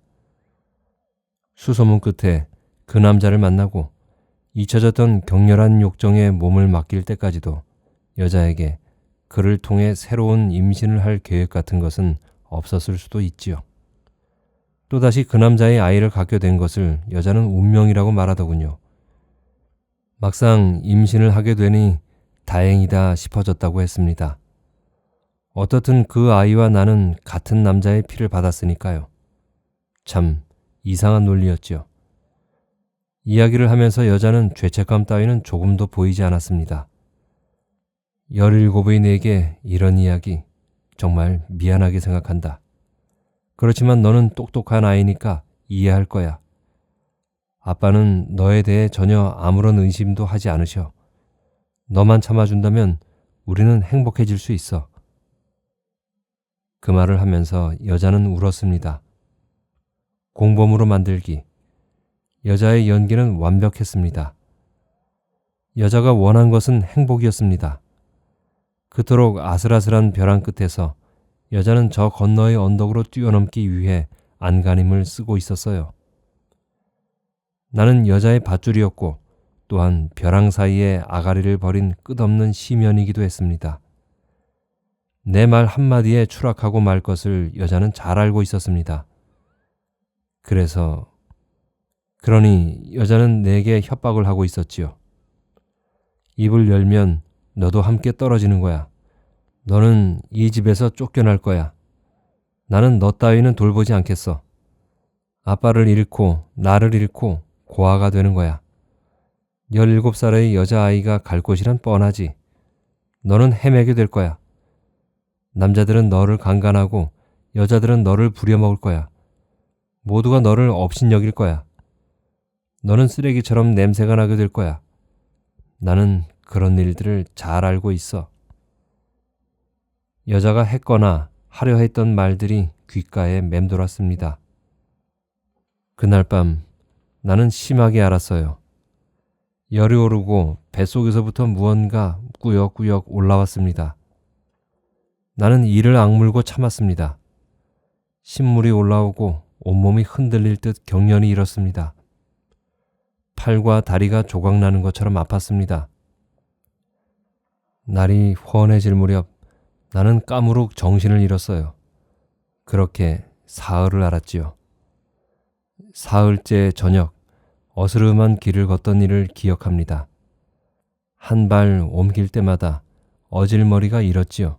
수소문 끝에 그 남자를 만나고 잊혀졌던 격렬한 욕정에 몸을 맡길 때까지도 여자에게 그를 통해 새로운 임신을 할 계획 같은 것은 없었을 수도 있지요. 또다시 그 남자의 아이를 갖게 된 것을 여자는 운명이라고 말하더군요. 막상 임신을 하게 되니 다행이다 싶어졌다고 했습니다. 어떻든 그 아이와 나는 같은 남자의 피를 받았으니까요. 참 이상한 논리였지요. 이야기를 하면서 여자는 죄책감 따위는 조금도 보이지 않았습니다. 17의 내게 이런 이야기 정말 미안하게 생각한다. 그렇지만 너는 똑똑한 아이니까 이해할 거야. 아빠는 너에 대해 전혀 아무런 의심도 하지 않으셔. 너만 참아준다면 우리는 행복해질 수 있어. 그 말을 하면서 여자는 울었습니다. 공범으로 만들기. 여자의 연기는 완벽했습니다. 여자가 원한 것은 행복이었습니다. 그토록 아슬아슬한 벼랑 끝에서 여자는 저 건너의 언덕으로 뛰어넘기 위해 안간힘을 쓰고 있었어요. 나는 여자의 밧줄이었고 또한 벼랑 사이에 아가리를 버린 끝없는 시면이기도 했습니다. 내 말 한마디에 추락하고 말 것을 여자는 잘 알고 있었습니다. 그러니 여자는 내게 협박을 하고 있었지요. 입을 열면 너도 함께 떨어지는 거야. 너는 이 집에서 쫓겨날 거야. 나는 너 따위는 돌보지 않겠어. 아빠를 잃고 나를 잃고 고아가 되는 거야. 17살의 여자아이가 갈 곳이란 뻔하지. 너는 헤매게 될 거야. 남자들은 너를 강간하고 여자들은 너를 부려먹을 거야. 모두가 너를 업신여길 거야. 너는 쓰레기처럼 냄새가 나게 될 거야. 나는 그런 일들을 잘 알고 있어. 여자가 했거나 하려 했던 말들이 귓가에 맴돌았습니다. 그날 밤 나는 심하게 알았어요. 열이 오르고 뱃속에서부터 무언가 꾸역꾸역 올라왔습니다. 나는 이를 악물고 참았습니다. 신물이 올라오고 온몸이 흔들릴 듯 경련이 일었습니다. 팔과 다리가 조각나는 것처럼 아팠습니다. 날이 훤해질 무렵 나는 까무룩 정신을 잃었어요. 그렇게 사흘을 알았지요. 사흘째 저녁 어스름한 길을 걷던 일을 기억합니다. 한 발 옮길 때마다 어질머리가 일었지요.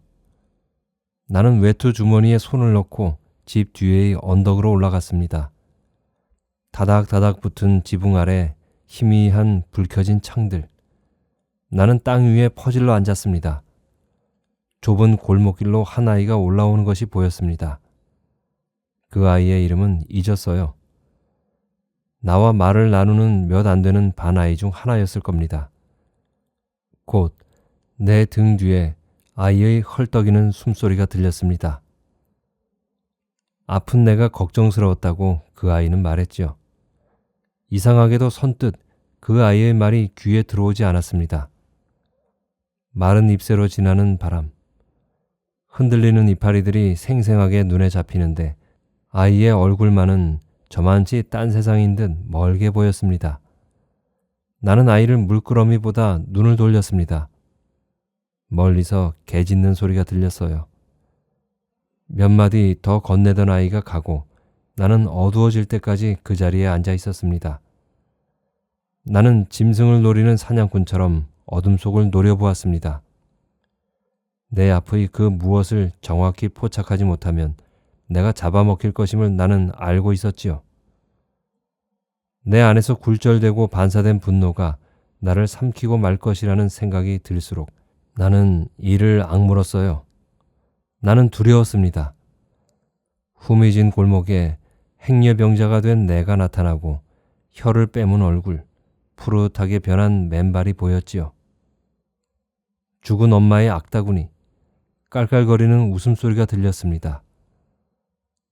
나는 외투 주머니에 손을 넣고 집 뒤의 언덕으로 올라갔습니다. 다닥다닥 붙은 지붕 아래 희미한 불 켜진 창들. 나는 땅 위에 퍼질러 앉았습니다. 좁은 골목길로 한 아이가 올라오는 것이 보였습니다. 그 아이의 이름은 잊었어요. 나와 말을 나누는 몇 안 되는 반아이 중 하나였을 겁니다. 곧 내 등 뒤에 아이의 헐떡이는 숨소리가 들렸습니다. 아픈 내가 걱정스러웠다고 그 아이는 말했지요. 이상하게도 선뜻 그 아이의 말이 귀에 들어오지 않았습니다. 마른 잎새로 지나는 바람, 흔들리는 이파리들이 생생하게 눈에 잡히는데 아이의 얼굴만은 저만치 딴 세상인 듯 멀게 보였습니다. 나는 아이를 물끄러미보다 눈을 돌렸습니다. 멀리서 개 짖는 소리가 들렸어요. 몇 마디 더 건네던 아이가 가고 나는 어두워질 때까지 그 자리에 앉아 있었습니다. 나는 짐승을 노리는 사냥꾼처럼 어둠 속을 노려보았습니다. 내 앞의 그 무엇을 정확히 포착하지 못하면 내가 잡아먹힐 것임을 나는 알고 있었지요. 내 안에서 굴절되고 반사된 분노가 나를 삼키고 말 것이라는 생각이 들수록 나는 이를 악물었어요. 나는 두려웠습니다. 후미진 골목에 행여병자가 된 내가 나타나고 혀를 빼문 얼굴, 푸릇하게 변한 맨발이 보였지요. 죽은 엄마의 악다구니, 깔깔거리는 웃음소리가 들렸습니다.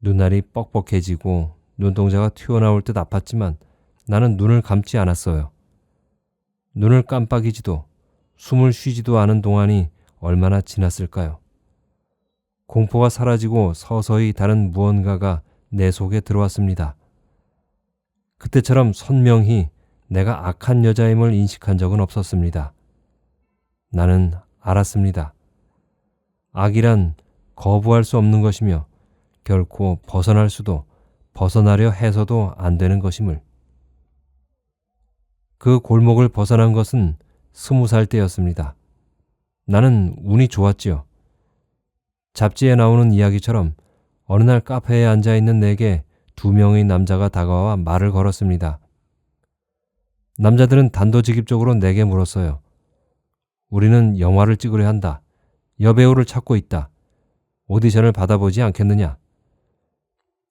눈알이 뻑뻑해지고 눈동자가 튀어나올 듯 아팠지만 나는 눈을 감지 않았어요. 눈을 깜빡이지도 숨을 쉬지도 않은 동안이 얼마나 지났을까요? 공포가 사라지고 서서히 다른 무언가가 내 속에 들어왔습니다. 그때처럼 선명히 내가 악한 여자임을 인식한 적은 없었습니다. 나는 알았습니다. 악이란 거부할 수 없는 것이며 결코 벗어날 수도 벗어나려 해서도 안 되는 것임을. 그 골목을 벗어난 것은 20살 때였습니다. 나는 운이 좋았지요. 잡지에 나오는 이야기처럼 어느 날 카페에 앉아있는 내게 2명의 남자가 다가와 말을 걸었습니다. 남자들은 단도직입적으로 내게 물었어요. 우리는 영화를 찍으려 한다. 여배우를 찾고 있다. 오디션을 받아보지 않겠느냐?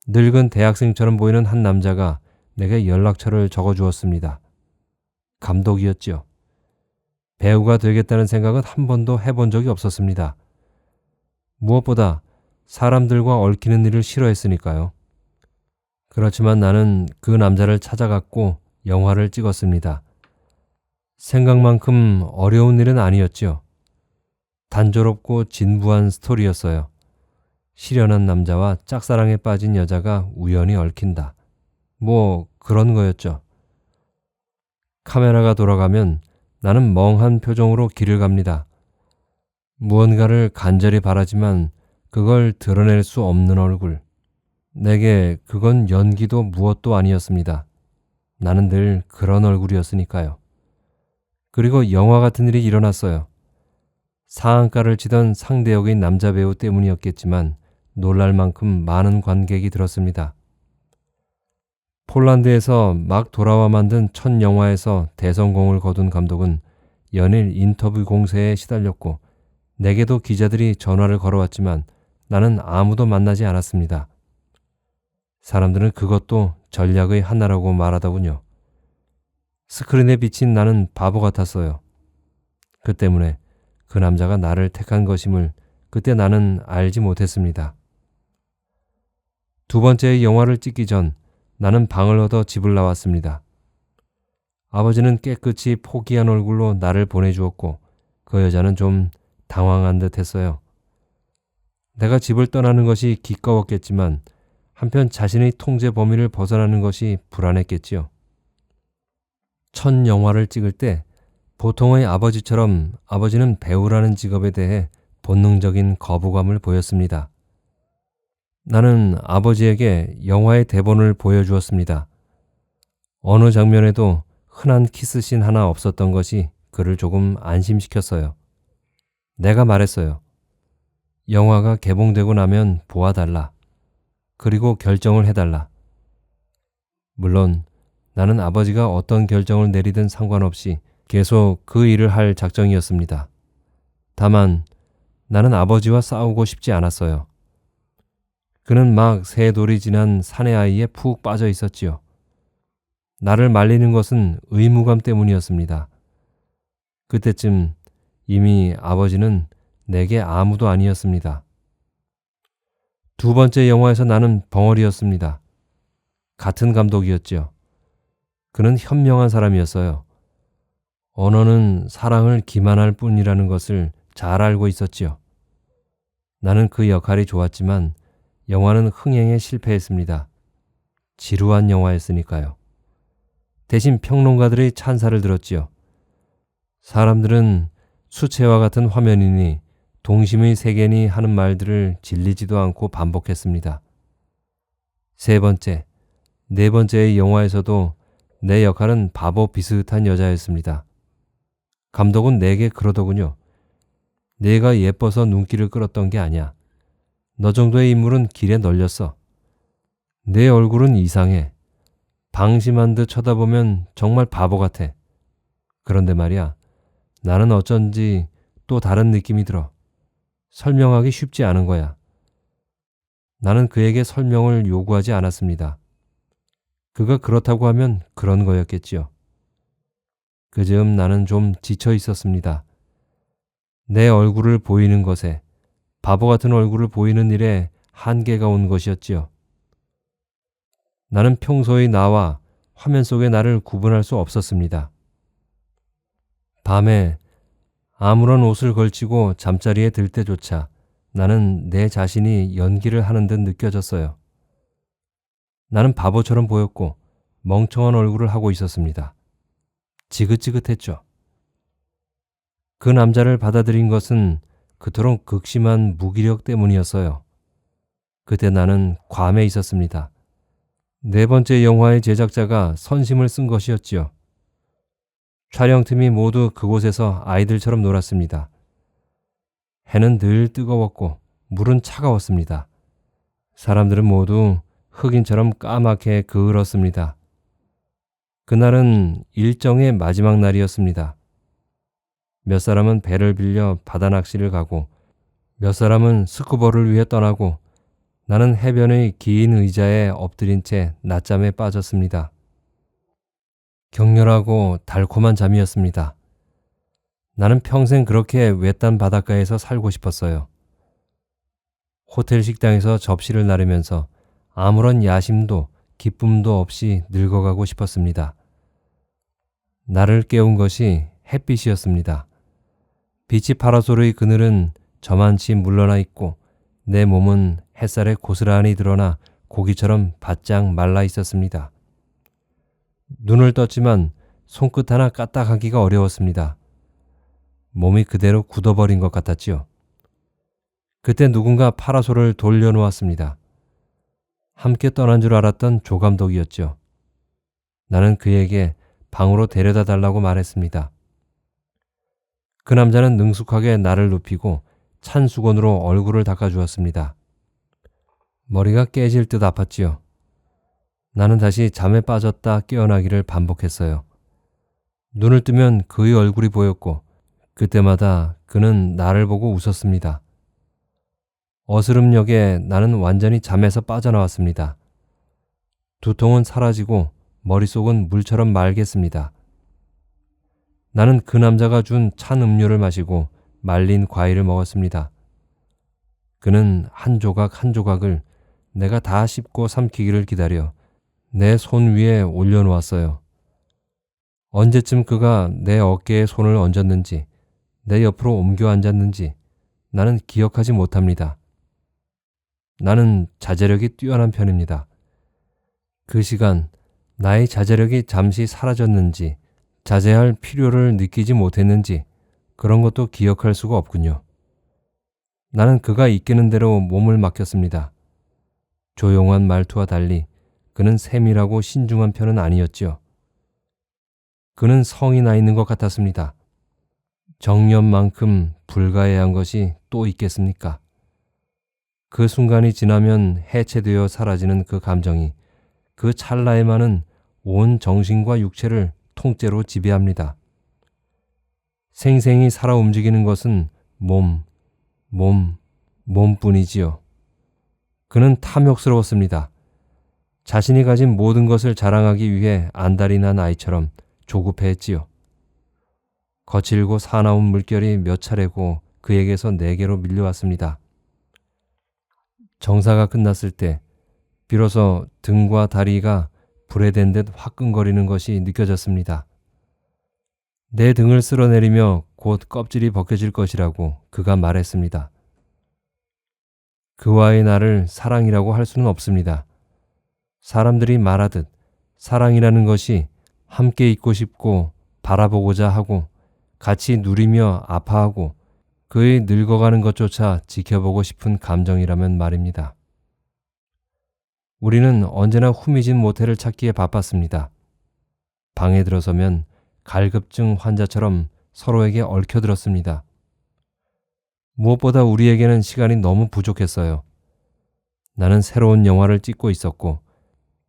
늙은 대학생처럼 보이는 한 남자가 내게 연락처를 적어주었습니다. 감독이었지요. 배우가 되겠다는 생각은 한 번도 해본 적이 없었습니다. 무엇보다 사람들과 얽히는 일을 싫어했으니까요. 그렇지만 나는 그 남자를 찾아갔고 영화를 찍었습니다. 생각만큼 어려운 일은 아니었죠. 단조롭고 진부한 스토리였어요. 실연한 남자와 짝사랑에 빠진 여자가 우연히 얽힌다. 뭐 그런 거였죠. 카메라가 돌아가면 나는 멍한 표정으로 길을 갑니다. 무언가를 간절히 바라지만 그걸 드러낼 수 없는 얼굴. 내게 그건 연기도 무엇도 아니었습니다. 나는 늘 그런 얼굴이었으니까요. 그리고 영화 같은 일이 일어났어요. 상한가를 치던 상대 역의 남자 배우 때문이었겠지만 놀랄 만큼 많은 관객이 들었습니다. 폴란드에서 막 돌아와 만든 첫 영화에서 대성공을 거둔 감독은 연일 인터뷰 공세에 시달렸고 내게도 기자들이 전화를 걸어왔지만 나는 아무도 만나지 않았습니다. 사람들은 그것도 전략의 하나라고 말하더군요. 스크린에 비친 나는 바보 같았어요. 그 때문에 그 남자가 나를 택한 것임을 그때 나는 알지 못했습니다. 두 번째의 영화를 찍기 전 나는 방을 얻어 집을 나왔습니다. 아버지는 깨끗이 포기한 얼굴로 나를 보내주었고 그 여자는 좀 당황한 듯 했어요. 내가 집을 떠나는 것이 기꺼웠겠지만 한편 자신의 통제 범위를 벗어나는 것이 불안했겠지요. 첫 영화를 찍을 때 보통의 아버지처럼 아버지는 배우라는 직업에 대해 본능적인 거부감을 보였습니다. 나는 아버지에게 영화의 대본을 보여주었습니다. 어느 장면에도 흔한 키스씬 하나 없었던 것이 그를 조금 안심시켰어요. 내가 말했어요. 영화가 개봉되고 나면 보아달라. 그리고 결정을 해달라. 물론 나는 아버지가 어떤 결정을 내리든 상관없이 계속 그 일을 할 작정이었습니다. 다만 나는 아버지와 싸우고 싶지 않았어요. 그는 막 새 돌이 지난 사내아이에 푹 빠져 있었지요. 나를 말리는 것은 의무감 때문이었습니다. 그때쯤 이미 아버지는 내게 아무도 아니었습니다. 두 번째 영화에서 나는 벙어리였습니다. 같은 감독이었지요. 그는 현명한 사람이었어요. 언어는 사랑을 기만할 뿐이라는 것을 잘 알고 있었지요. 나는 그 역할이 좋았지만 영화는 흥행에 실패했습니다. 지루한 영화였으니까요. 대신 평론가들의 찬사를 들었지요. 사람들은 수채화 같은 화면이니 동심의 세계니 하는 말들을 질리지도 않고 반복했습니다. 세 번째, 네 번째의 영화에서도 내 역할은 바보 비슷한 여자였습니다. 감독은 내게 그러더군요. 내가 예뻐서 눈길을 끌었던 게 아니야. 너 정도의 인물은 길에 널렸어. 내 얼굴은 이상해. 방심한 듯 쳐다보면 정말 바보 같아. 그런데 말이야, 나는 어쩐지 또 다른 느낌이 들어. 설명하기 쉽지 않은 거야. 나는 그에게 설명을 요구하지 않았습니다. 그가 그렇다고 하면 그런 거였겠지요. 그 즈음 나는 좀 지쳐 있었습니다. 내 얼굴을 보이는 것에, 바보 같은 얼굴을 보이는 일에 한계가 온 것이었지요. 나는 평소의 나와 화면 속의 나를 구분할 수 없었습니다. 밤에 아무런 옷을 걸치고 잠자리에 들 때조차 나는 내 자신이 연기를 하는 듯 느껴졌어요. 나는 바보처럼 보였고 멍청한 얼굴을 하고 있었습니다. 지긋지긋했죠. 그 남자를 받아들인 것은 그토록 극심한 무기력 때문이었어요. 그때 나는 괌에 있었습니다. 네 번째 영화의 제작자가 선심을 쓴 것이었지요. 촬영팀이 모두 그곳에서 아이들처럼 놀았습니다. 해는 늘 뜨거웠고 물은 차가웠습니다. 사람들은 모두 흑인처럼 까맣게 그을었습니다. 그날은 일정의 마지막 날이었습니다. 몇 사람은 배를 빌려 바다 낚시를 가고 몇 사람은 스쿠버를 위해 떠나고 나는 해변의 긴 의자에 엎드린 채 낮잠에 빠졌습니다. 격렬하고 달콤한 잠이었습니다. 나는 평생 그렇게 외딴 바닷가에서 살고 싶었어요. 호텔 식당에서 접시를 나르면서 아무런 야심도 기쁨도 없이 늙어가고 싶었습니다. 나를 깨운 것이 햇빛이었습니다. 빛이 파라솔의 그늘은 저만치 물러나 있고 내 몸은 햇살에 고스란히 드러나 고기처럼 바짝 말라 있었습니다. 눈을 떴지만 손끝 하나 까딱하기가 어려웠습니다. 몸이 그대로 굳어버린 것 같았지요. 그때 누군가 파라솔을 돌려놓았습니다. 함께 떠난 줄 알았던 조감독이었죠. 나는 그에게 방으로 데려다 달라고 말했습니다. 그 남자는 능숙하게 나를 눕히고 찬 수건으로 얼굴을 닦아주었습니다. 머리가 깨질 듯 아팠지요. 나는 다시 잠에 빠졌다 깨어나기를 반복했어요. 눈을 뜨면 그의 얼굴이 보였고 그때마다 그는 나를 보고 웃었습니다. 어스름역에 나는 완전히 잠에서 빠져나왔습니다. 두통은 사라지고 머릿속은 물처럼 맑겠습니다. 나는 그 남자가 준 찬 음료를 마시고 말린 과일을 먹었습니다. 그는 한 조각 한 조각을 내가 다 씹고 삼키기를 기다려 내 손 위에 올려놓았어요. 언제쯤 그가 내 어깨에 손을 얹었는지 내 옆으로 옮겨 앉았는지 나는 기억하지 못합니다. 나는 자제력이 뛰어난 편입니다. 그 시간 나의 자제력이 잠시 사라졌는지 자제할 필요를 느끼지 못했는지 그런 것도 기억할 수가 없군요. 나는 그가 이끄는 대로 몸을 맡겼습니다. 조용한 말투와 달리 그는 세밀하고 신중한 편은 아니었지요. 그는 성이 나 있는 것 같았습니다. 정념만큼 불가해한 것이 또 있겠습니까? 그 순간이 지나면 해체되어 사라지는 그 감정이 그 찰나에만은 온 정신과 육체를 통째로 지배합니다. 생생히 살아 움직이는 것은 몸뿐이지요. 그는 탐욕스러웠습니다. 자신이 가진 모든 것을 자랑하기 위해 안달이 난 아이처럼 조급해했지요. 거칠고 사나운 물결이 몇 차례고 그에게서 내게로 밀려왔습니다. 정사가 끝났을 때 비로소 등과 다리가 불에 댄 듯 화끈거리는 것이 느껴졌습니다. 내 등을 쓸어내리며 곧 껍질이 벗겨질 것이라고 그가 말했습니다. 그와의 나를 사랑이라고 할 수는 없습니다. 사람들이 말하듯 사랑이라는 것이 함께 있고 싶고 바라보고자 하고 같이 누리며 아파하고 그의 늙어가는 것조차 지켜보고 싶은 감정이라면 말입니다. 우리는 언제나 후미진 모텔을 찾기에 바빴습니다. 방에 들어서면 갈급증 환자처럼 서로에게 얽혀들었습니다. 무엇보다 우리에게는 시간이 너무 부족했어요. 나는 새로운 영화를 찍고 있었고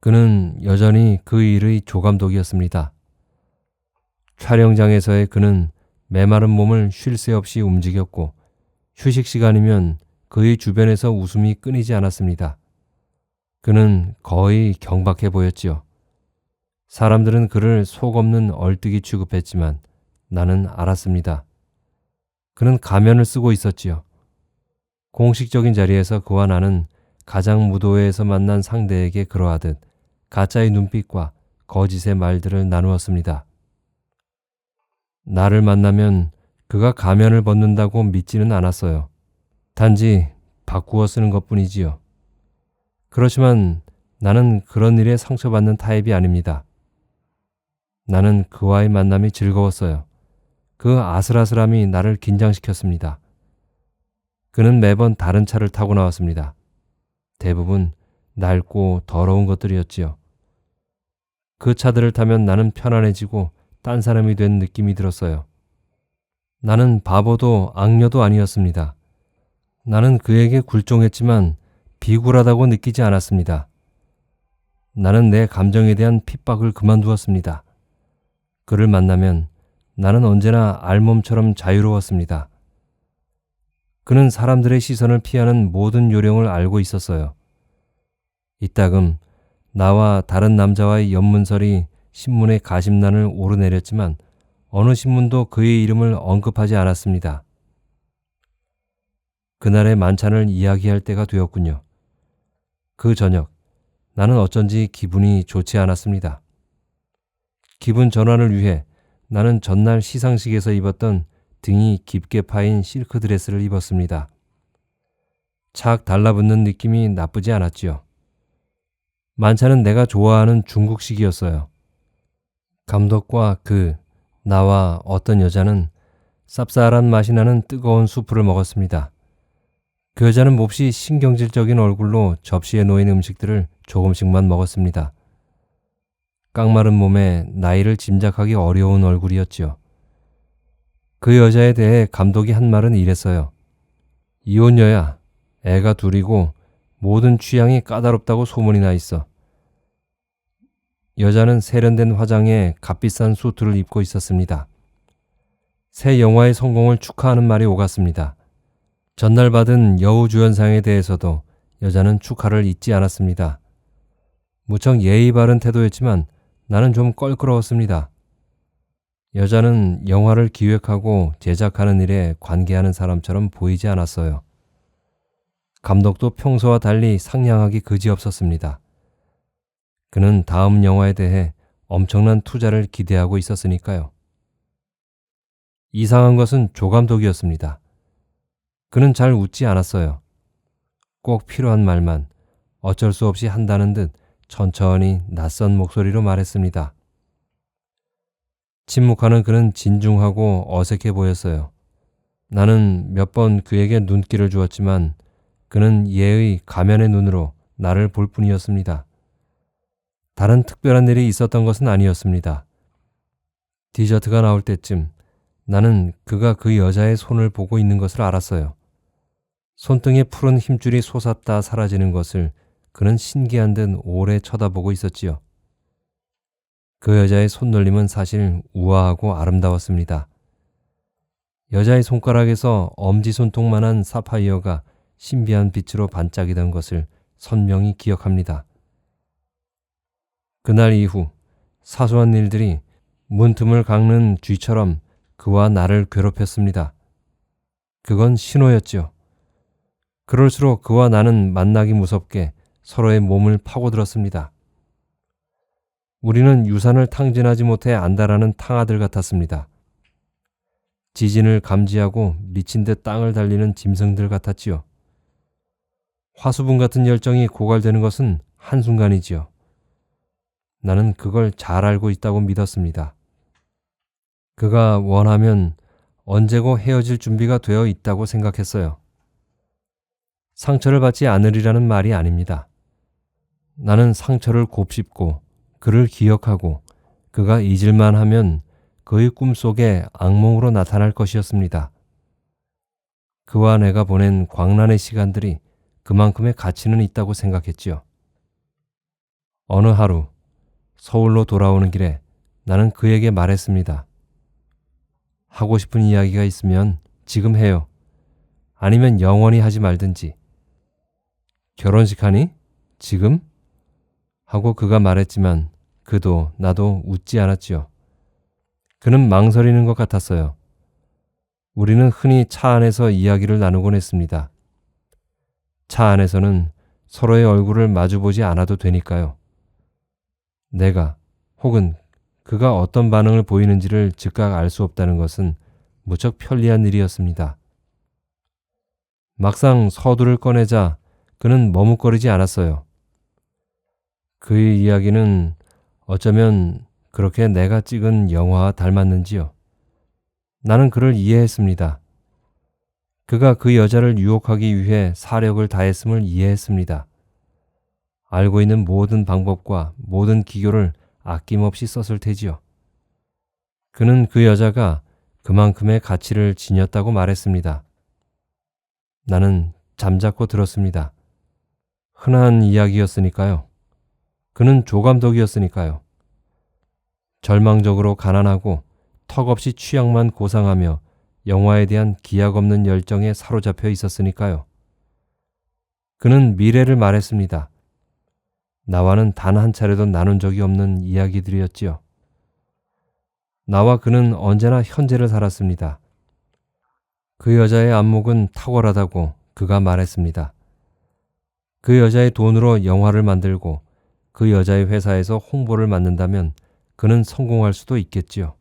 그는 여전히 그 일의 조감독이었습니다. 촬영장에서의 그는 메마른 몸을 쉴 새 없이 움직였고 휴식 시간이면 그의 주변에서 웃음이 끊이지 않았습니다. 그는 거의 경박해 보였지요. 사람들은 그를 속없는 얼뜨기 취급했지만 나는 알았습니다. 그는 가면을 쓰고 있었지요. 공식적인 자리에서 그와 나는 가장 무도회에서 만난 상대에게 그러하듯 가짜의 눈빛과 거짓의 말들을 나누었습니다. 나를 만나면 그가 가면을 벗는다고 믿지는 않았어요. 단지 바꾸어 쓰는 것뿐이지요. 그렇지만 나는 그런 일에 상처받는 타입이 아닙니다. 나는 그와의 만남이 즐거웠어요. 그 아슬아슬함이 나를 긴장시켰습니다. 그는 매번 다른 차를 타고 나왔습니다. 대부분 낡고 더러운 것들이었지요. 그 차들을 타면 나는 편안해지고 딴 사람이 된 느낌이 들었어요. 나는 바보도 악녀도 아니었습니다. 나는 그에게 굴종했지만 비굴하다고 느끼지 않았습니다. 나는 내 감정에 대한 핍박을 그만두었습니다. 그를 만나면 나는 언제나 알몸처럼 자유로웠습니다. 그는 사람들의 시선을 피하는 모든 요령을 알고 있었어요. 이따금 나와 다른 남자와의 연문설이 신문의 가심란을 오르내렸지만 어느 신문도 그의 이름을 언급하지 않았습니다. 그날의 만찬을 이야기할 때가 되었군요. 그 저녁 나는 어쩐지 기분이 좋지 않았습니다. 기분 전환을 위해 나는 전날 시상식에서 입었던 등이 깊게 파인 실크 드레스를 입었습니다. 착 달라붙는 느낌이 나쁘지 않았지요. 만찬은 내가 좋아하는 중국식이었어요. 감독과 나와 어떤 여자는 쌉쌀한 맛이 나는 뜨거운 수프를 먹었습니다. 그 여자는 몹시 신경질적인 얼굴로 접시에 놓인 음식들을 조금씩만 먹었습니다. 깡마른 몸에 나이를 짐작하기 어려운 얼굴이었지요. 그 여자에 대해 감독이 한 말은 이랬어요. 이혼녀야, 애가 둘이고 모든 취향이 까다롭다고 소문이 나 있어. 여자는 세련된 화장에 값비싼 수트를 입고 있었습니다. 새 영화의 성공을 축하하는 말이 오갔습니다. 전날 받은 여우주연상에 대해서도 여자는 축하를 잊지 않았습니다. 무척 예의 바른 태도였지만 나는 좀 껄끄러웠습니다. 여자는 영화를 기획하고 제작하는 일에 관계하는 사람처럼 보이지 않았어요. 감독도 평소와 달리 상냥하기 그지없었습니다. 그는 다음 영화에 대해 엄청난 투자를 기대하고 있었으니까요. 이상한 것은 조 감독이었습니다. 그는 잘 웃지 않았어요. 꼭 필요한 말만 어쩔 수 없이 한다는 듯 천천히 낯선 목소리로 말했습니다. 침묵하는 그는 진중하고 어색해 보였어요. 나는 몇 번 그에게 눈길을 주었지만 그는 예의 가면의 눈으로 나를 볼 뿐이었습니다. 다른 특별한 일이 있었던 것은 아니었습니다. 디저트가 나올 때쯤 나는 그가 그 여자의 손을 보고 있는 것을 알았어요. 손등에 푸른 힘줄이 솟았다 사라지는 것을 그는 신기한 듯 오래 쳐다보고 있었지요. 그 여자의 손놀림은 사실 우아하고 아름다웠습니다. 여자의 손가락에서 엄지손톱만한 사파이어가 신비한 빛으로 반짝이던 것을 선명히 기억합니다. 그날 이후 사소한 일들이 문틈을 깎는 쥐처럼 그와 나를 괴롭혔습니다. 그건 신호였죠. 그럴수록 그와 나는 만나기 무섭게 서로의 몸을 파고들었습니다. 우리는 유산을 탕진하지 못해 안달하는 탕아들 같았습니다. 지진을 감지하고 미친 듯 땅을 달리는 짐승들 같았지요. 화수분 같은 열정이 고갈되는 것은 한순간이지요. 나는 그걸 잘 알고 있다고 믿었습니다. 그가 원하면 언제고 헤어질 준비가 되어 있다고 생각했어요. 상처를 받지 않으리라는 말이 아닙니다. 나는 상처를 곱씹고 그를 기억하고 그가 잊을만 하면 그의 꿈속에 악몽으로 나타날 것이었습니다. 그와 내가 보낸 광란의 시간들이 그만큼의 가치는 있다고 생각했지요. 어느 하루 서울로 돌아오는 길에 나는 그에게 말했습니다. 하고 싶은 이야기가 있으면 지금 해요. 아니면 영원히 하지 말든지. 결혼식 하니? 지금? 하고 그가 말했지만 그도 나도 웃지 않았지요. 그는 망설이는 것 같았어요. 우리는 흔히 차 안에서 이야기를 나누곤 했습니다. 차 안에서는 서로의 얼굴을 마주보지 않아도 되니까요. 내가 혹은 그가 어떤 반응을 보이는지를 즉각 알 수 없다는 것은 무척 편리한 일이었습니다. 막상 서두를 꺼내자 그는 머뭇거리지 않았어요. 그의 이야기는 어쩌면 그렇게 내가 찍은 영화와 닮았는지요. 나는 그를 이해했습니다. 그가 그 여자를 유혹하기 위해 사력을 다했음을 이해했습니다. 알고 있는 모든 방법과 모든 기교를 아낌없이 썼을 테지요. 그는 그 여자가 그만큼의 가치를 지녔다고 말했습니다. 나는 잠자코 들었습니다. 흔한 이야기였으니까요. 그는 조감독이었으니까요. 절망적으로 가난하고 턱없이 취향만 고상하며 영화에 대한 기약 없는 열정에 사로잡혀 있었으니까요. 그는 미래를 말했습니다. 나와는 단 한 차례도 나눈 적이 없는 이야기들이었지요. 나와 그는 언제나 현재를 살았습니다. 그 여자의 안목은 탁월하다고 그가 말했습니다. 그 여자의 돈으로 영화를 만들고 그 여자의 회사에서 홍보를 맡는다면 그는 성공할 수도 있겠지요.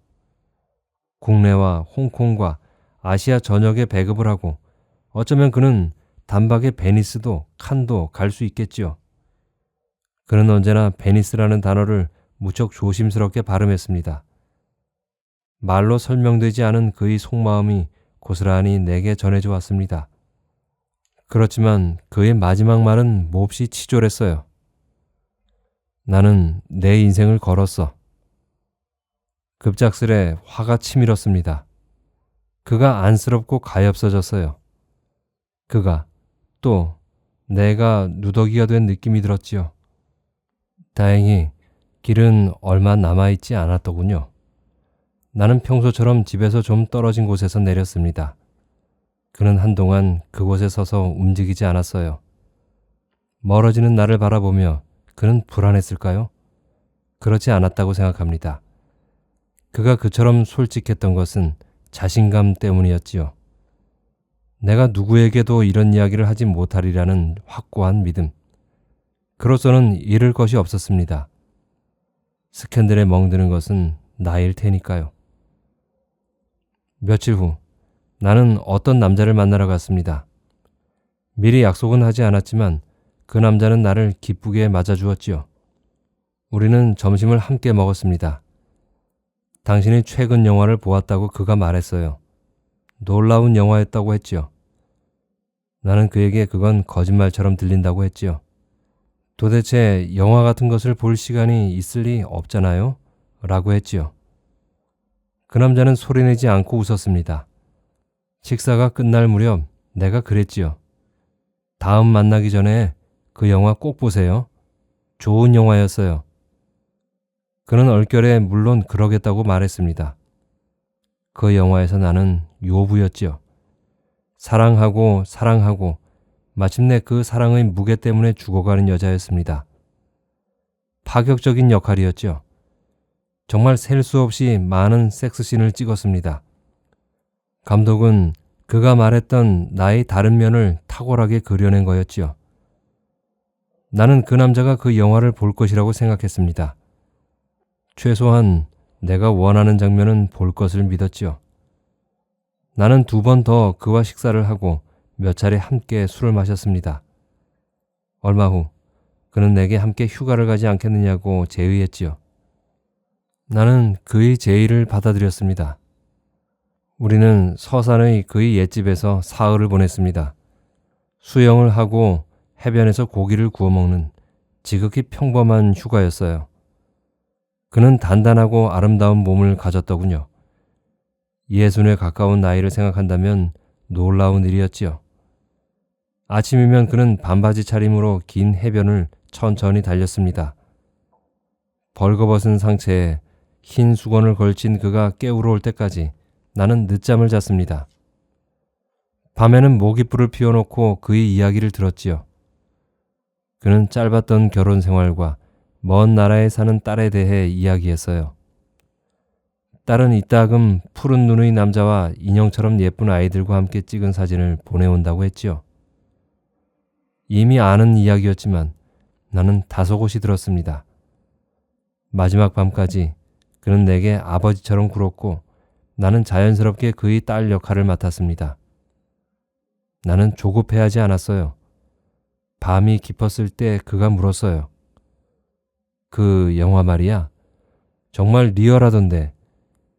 국내와 홍콩과 아시아 전역에 배급을 하고 어쩌면 그는 단박에 베니스도 칸도 갈 수 있겠지요. 그는 언제나 베니스라는 단어를 무척 조심스럽게 발음했습니다. 말로 설명되지 않은 그의 속마음이 고스란히 내게 전해져 왔습니다. 그렇지만 그의 마지막 말은 몹시 치졸했어요. 나는 내 인생을 걸었어. 급작스레 화가 치밀었습니다. 그가 안쓰럽고 가엾어졌어요. 그가 또 내가 누더기가 된 느낌이 들었지요. 다행히 길은 얼마 남아있지 않았더군요. 나는 평소처럼 집에서 좀 떨어진 곳에서 내렸습니다. 그는 한동안 그곳에 서서 움직이지 않았어요. 멀어지는 나를 바라보며 그는 불안했을까요? 그렇지 않았다고 생각합니다. 그가 그처럼 솔직했던 것은 자신감 때문이었지요. 내가 누구에게도 이런 이야기를 하지 못하리라는 확고한 믿음. 그로서는 잃을 것이 없었습니다. 스캔들에 멍드는 것은 나일 테니까요. 며칠 후 나는 어떤 남자를 만나러 갔습니다. 미리 약속은 하지 않았지만 그 남자는 나를 기쁘게 맞아주었지요. 우리는 점심을 함께 먹었습니다. 당신이 최근 영화를 보았다고 그가 말했어요. 놀라운 영화였다고 했지요. 나는 그에게 그건 거짓말처럼 들린다고 했지요. 도대체 영화 같은 것을 볼 시간이 있을 리 없잖아요? 라고 했지요. 그 남자는 소리내지 않고 웃었습니다. 식사가 끝날 무렵 내가 그랬지요. 다음 만나기 전에 그 영화 꼭 보세요. 좋은 영화였어요. 그는 얼결에 물론 그러겠다고 말했습니다. 그 영화에서 나는 요부였지요. 사랑하고 사랑하고 마침내 그 사랑의 무게 때문에 죽어가는 여자였습니다. 파격적인 역할이었죠. 정말 셀 수 없이 많은 섹스씬을 찍었습니다. 감독은 그가 말했던 나의 다른 면을 탁월하게 그려낸 거였지요. 나는 그 남자가 그 영화를 볼 것이라고 생각했습니다. 최소한 내가 원하는 장면은 볼 것을 믿었지요. 나는 2번 더 그와 식사를 하고 몇 차례 함께 술을 마셨습니다. 얼마 후 그는 내게 함께 휴가를 가지 않겠느냐고 제의했지요. 나는 그의 제의를 받아들였습니다. 우리는 서산의 그의 옛집에서 사흘을 보냈습니다. 수영을 하고 해변에서 고기를 구워 먹는 지극히 평범한 휴가였어요. 그는 단단하고 아름다운 몸을 가졌더군요. 60에 가까운 나이를 생각한다면 놀라운 일이었지요. 아침이면 그는 반바지 차림으로 긴 해변을 천천히 달렸습니다. 벌거벗은 상체에 흰 수건을 걸친 그가 깨우러 올 때까지 나는 늦잠을 잤습니다. 밤에는 모깃불을 피워놓고 그의 이야기를 들었지요. 그는 짧았던 결혼 생활과 먼 나라에 사는 딸에 대해 이야기했어요. 딸은 이따금 푸른 눈의 남자와 인형처럼 예쁜 아이들과 함께 찍은 사진을 보내온다고 했지요. 이미 아는 이야기였지만 나는 다소곳이 들었습니다. 마지막 밤까지 그는 내게 아버지처럼 굴었고 나는 자연스럽게 그의 딸 역할을 맡았습니다. 나는 조급해하지 않았어요. 밤이 깊었을 때 그가 물었어요. 그 영화 말이야. 정말 리얼하던데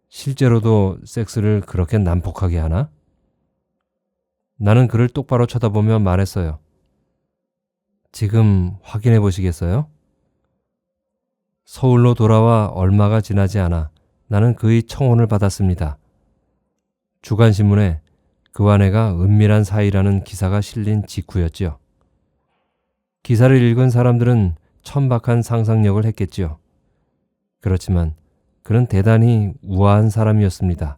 실제로도 섹스를 그렇게 난폭하게 하나? 나는 그를 똑바로 쳐다보며 말했어요. 지금 확인해 보시겠어요? 서울로 돌아와 얼마가 지나지 않아 나는 그의 청혼을 받았습니다. 주간신문에 그와 내가 은밀한 사이라는 기사가 실린 직후였지요. 기사를 읽은 사람들은 천박한 상상력을 했겠지요. 그렇지만 그는 대단히 우아한 사람이었습니다.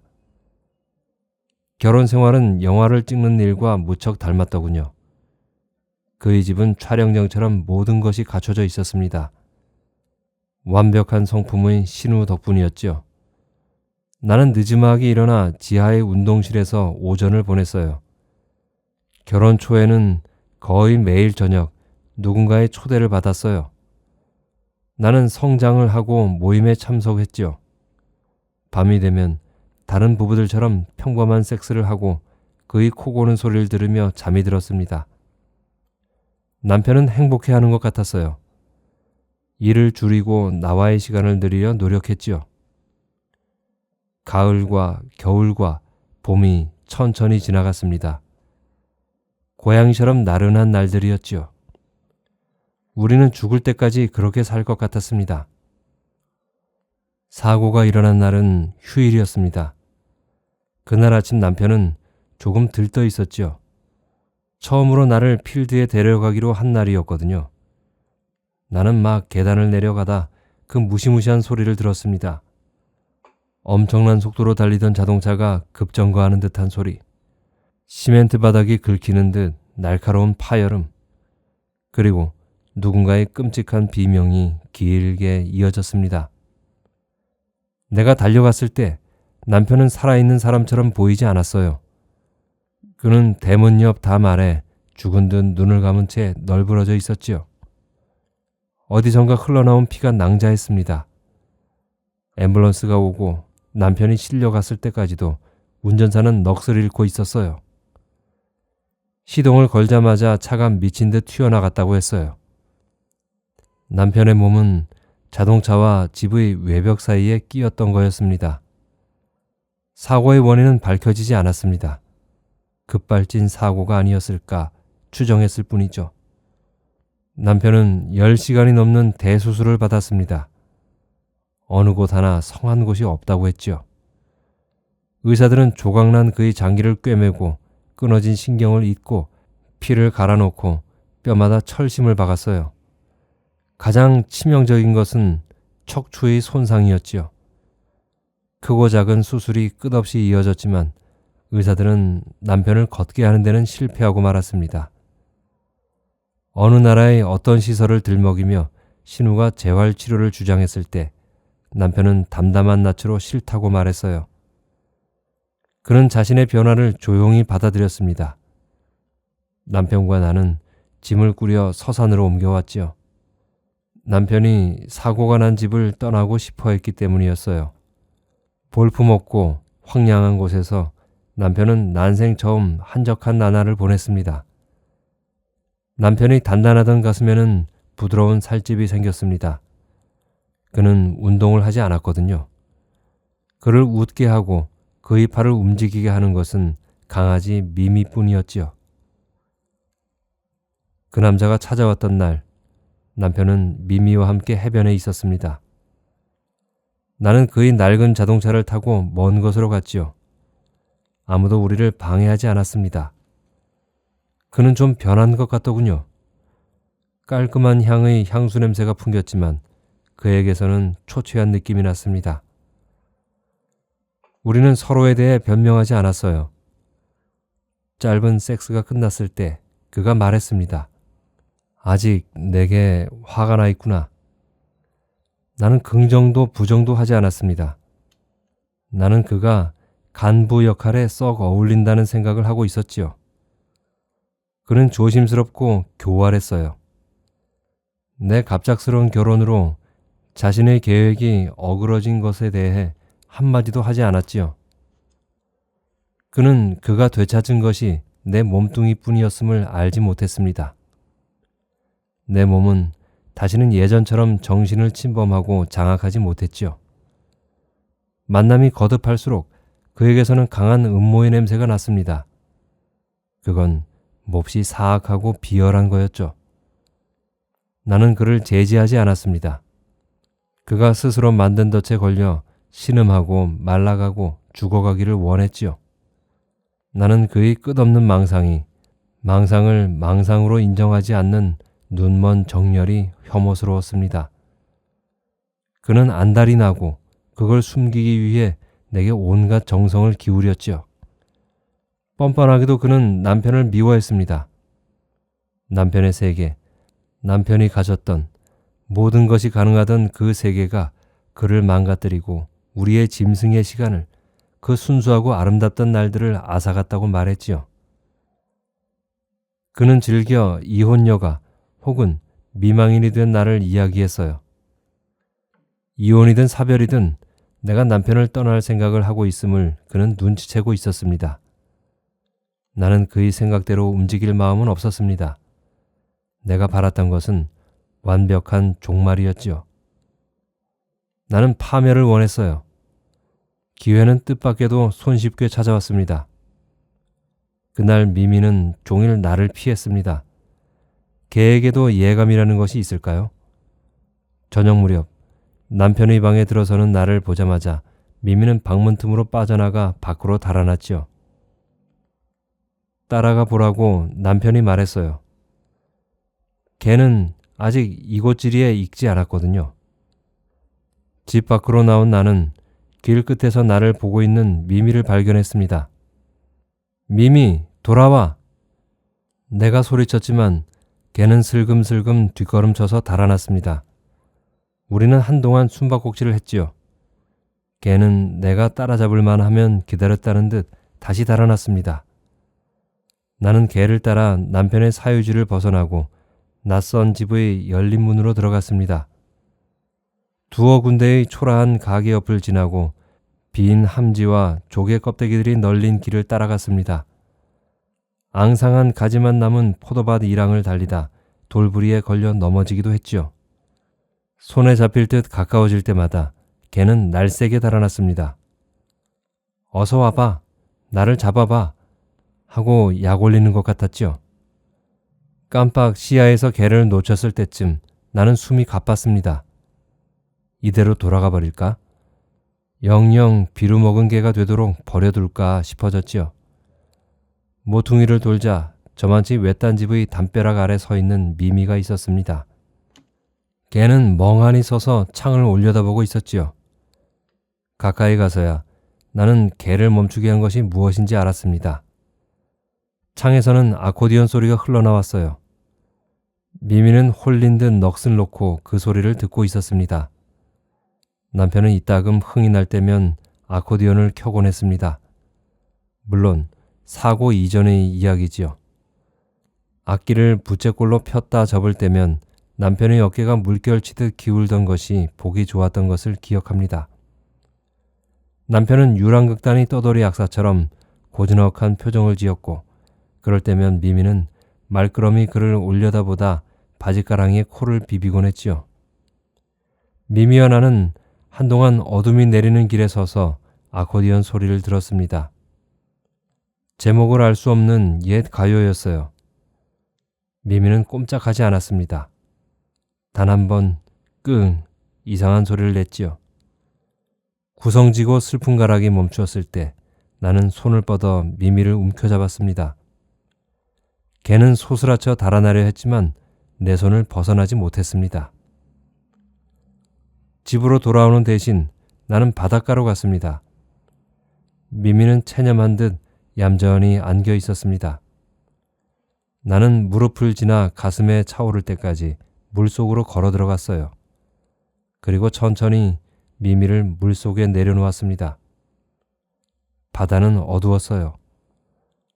결혼 생활은 영화를 찍는 일과 무척 닮았더군요. 그의 집은 촬영장처럼 모든 것이 갖춰져 있었습니다. 완벽한 성품의 신우 덕분이었죠. 나는 늦지막이 일어나 지하의 운동실에서 오전을 보냈어요. 결혼 초에는 거의 매일 저녁 누군가의 초대를 받았어요. 나는 성장을 하고 모임에 참석했지요. 밤이 되면 다른 부부들처럼 평범한 섹스를 하고 그의 코 고는 소리를 들으며 잠이 들었습니다. 남편은 행복해하는 것 같았어요. 일을 줄이고 나와의 시간을 늘리려 노력했지요. 가을과 겨울과 봄이 천천히 지나갔습니다. 고양이처럼 나른한 날들이었지요. 우리는 죽을 때까지 그렇게 살 것 같았습니다. 사고가 일어난 날은 휴일이었습니다. 그날 아침 남편은 조금 들떠 있었지요. 처음으로 나를 필드에 데려가기로 한 날이었거든요. 나는 막 계단을 내려가다 그 무시무시한 소리를 들었습니다. 엄청난 속도로 달리던 자동차가 급정거하는 듯한 소리, 시멘트 바닥이 긁히는 듯 날카로운 파열음, 그리고 누군가의 끔찍한 비명이 길게 이어졌습니다. 내가 달려갔을 때 남편은 살아있는 사람처럼 보이지 않았어요. 그는 대문 옆 담 아래 죽은 듯 눈을 감은 채 널브러져 있었지요. 어디선가 흘러나온 피가 낭자했습니다. 앰뷸런스가 오고 남편이 실려갔을 때까지도 운전사는 넋을 잃고 있었어요. 시동을 걸자마자 차가 미친 듯 튀어나갔다고 했어요. 남편의 몸은 자동차와 집의 외벽 사이에 끼었던 거였습니다. 사고의 원인은 밝혀지지 않았습니다. 급발진 사고가 아니었을까 추정했을 뿐이죠. 남편은 10시간이 넘는 대수술을 받았습니다. 어느 곳 하나 성한 곳이 없다고 했죠. 의사들은 조각난 그의 장기를 꿰매고 끊어진 신경을 잇고 피를 갈아놓고 뼈마다 철심을 박았어요. 가장 치명적인 것은 척추의 손상이었지요. 크고 작은 수술이 끝없이 이어졌지만 의사들은 남편을 걷게 하는 데는 실패하고 말았습니다. 어느 나라의 어떤 시설을 들먹이며 신우가 재활치료를 주장했을 때 남편은 담담한 낯으로 싫다고 말했어요. 그는 자신의 변화를 조용히 받아들였습니다. 남편과 나는 짐을 꾸려 서산으로 옮겨왔지요. 남편이 사고가 난 집을 떠나고 싶어 했기 때문이었어요. 볼품없고 황량한 곳에서 남편은 난생 처음 한적한 나날을 보냈습니다. 남편이 단단하던 가슴에는 부드러운 살집이 생겼습니다. 그는 운동을 하지 않았거든요. 그를 웃게 하고 그의 팔을 움직이게 하는 것은 강아지 미미뿐이었지요. 그 남자가 찾아왔던 날, 남편은 미미와 함께 해변에 있었습니다. 나는 그의 낡은 자동차를 타고 먼 곳으로 갔지요. 아무도 우리를 방해하지 않았습니다. 그는 좀 변한 것 같더군요. 깔끔한 향의 향수 냄새가 풍겼지만 그에게서는 초췌한 느낌이 났습니다. 우리는 서로에 대해 변명하지 않았어요. 짧은 섹스가 끝났을 때 그가 말했습니다. 아직 내게 화가 나 있구나. 나는 긍정도 부정도 하지 않았습니다. 나는 그가 간부 역할에 썩 어울린다는 생각을 하고 있었지요. 그는 조심스럽고 교활했어요. 내 갑작스러운 결혼으로 자신의 계획이 어그러진 것에 대해 한마디도 하지 않았지요. 그는 그가 되찾은 것이 내 몸뚱이뿐이었음을 알지 못했습니다. 내 몸은 다시는 예전처럼 정신을 침범하고 장악하지 못했지요. 만남이 거듭할수록 그에게서는 강한 음모의 냄새가 났습니다. 그건 몹시 사악하고 비열한 거였죠. 나는 그를 제지하지 않았습니다. 그가 스스로 만든 덫에 걸려 신음하고 말라가고 죽어가기를 원했지요. 나는 그의 끝없는 망상을 망상으로 인정하지 않는 눈먼 정열이 혐오스러웠습니다. 그는 안달이 나고 그걸 숨기기 위해 내게 온갖 정성을 기울였지요. 뻔뻔하게도 그는 남편을 미워했습니다. 남편의 세계, 남편이 가졌던 모든 것이 가능하던 그 세계가 그를 망가뜨리고 우리의 짐승의 시간을, 그 순수하고 아름답던 날들을 앗아갔다고 말했지요. 그는 즐겨 이혼녀가 혹은 미망인이 된 나를 이야기했어요. 이혼이든 사별이든 내가 남편을 떠날 생각을 하고 있음을 그는 눈치채고 있었습니다. 나는 그의 생각대로 움직일 마음은 없었습니다. 내가 바랐던 것은 완벽한 종말이었지요. 나는 파멸을 원했어요. 기회는 뜻밖에도 손쉽게 찾아왔습니다. 그날 미미는 종일 나를 피했습니다. 개에게도 예감이라는 것이 있을까요? 저녁 무렵 남편의 방에 들어서는 나를 보자마자 미미는 방문 틈으로 빠져나가 밖으로 달아났지요. 따라가 보라고 남편이 말했어요. 개는 아직 이곳지리에 익지 않았거든요. 집 밖으로 나온 나는 길 끝에서 나를 보고 있는 미미를 발견했습니다. 미미, 돌아와! 내가 소리쳤지만 개는 슬금슬금 뒷걸음쳐서 달아났습니다. 우리는 한동안 숨바꼭질을 했지요. 개는 내가 따라잡을 만하면 기다렸다는 듯 다시 달아났습니다. 나는 개를 따라 남편의 사유지를 벗어나고 낯선 집의 열린 문으로 들어갔습니다. 두어 군데의 초라한 가게 옆을 지나고 빈 함지와 조개 껍데기들이 널린 길을 따라갔습니다. 앙상한 가지만 남은 포도밭 이랑을 달리다 돌부리에 걸려 넘어지기도 했지요. 손에 잡힐 듯 가까워질 때마다 개는 날쌔게 달아났습니다. 어서 와봐, 나를 잡아봐 하고 약 올리는 것 같았지요. 깜빡 시야에서 개를 놓쳤을 때쯤 나는 숨이 가빴습니다. 이대로 돌아가 버릴까? 영영 비루먹은 개가 되도록 버려둘까 싶어졌지요. 모퉁이를 돌자 저만치 외딴 집의 담벼락 아래 서 있는 미미가 있었습니다. 개는 멍하니 서서 창을 올려다보고 있었지요. 가까이 가서야 나는 개를 멈추게 한 것이 무엇인지 알았습니다. 창에서는 아코디언 소리가 흘러나왔어요. 미미는 홀린 듯 넋을 놓고 그 소리를 듣고 있었습니다. 남편은 이따금 흥이 날 때면 아코디언을 켜곤 했습니다. 물론 사고 이전의 이야기지요. 악기를 부채꼴로 폈다 접을 때면 남편의 어깨가 물결치듯 기울던 것이 보기 좋았던 것을 기억합니다. 남편은 유랑극단의 떠돌이 악사처럼 고즈넉한 표정을 지었고 그럴 때면 미미는 말끄러미 그를 올려다보다 바지가랑이에 코를 비비곤 했지요. 미미와 나는 한동안 어둠이 내리는 길에 서서 아코디언 소리를 들었습니다. 제목을 알 수 없는 옛 가요였어요. 미미는 꼼짝하지 않았습니다. 단 한 번 끙 이상한 소리를 냈지요. 구성지고 슬픈 가락이 멈추었을 때 나는 손을 뻗어 미미를 움켜잡았습니다. 개는 소스라쳐 달아나려 했지만 내 손을 벗어나지 못했습니다. 집으로 돌아오는 대신 나는 바닷가로 갔습니다. 미미는 체념한 듯 얌전히 안겨 있었습니다. 나는 무릎을 지나 가슴에 차오를 때까지 물속으로 걸어 들어갔어요. 그리고 천천히 미미를 물속에 내려놓았습니다. 바다는 어두웠어요.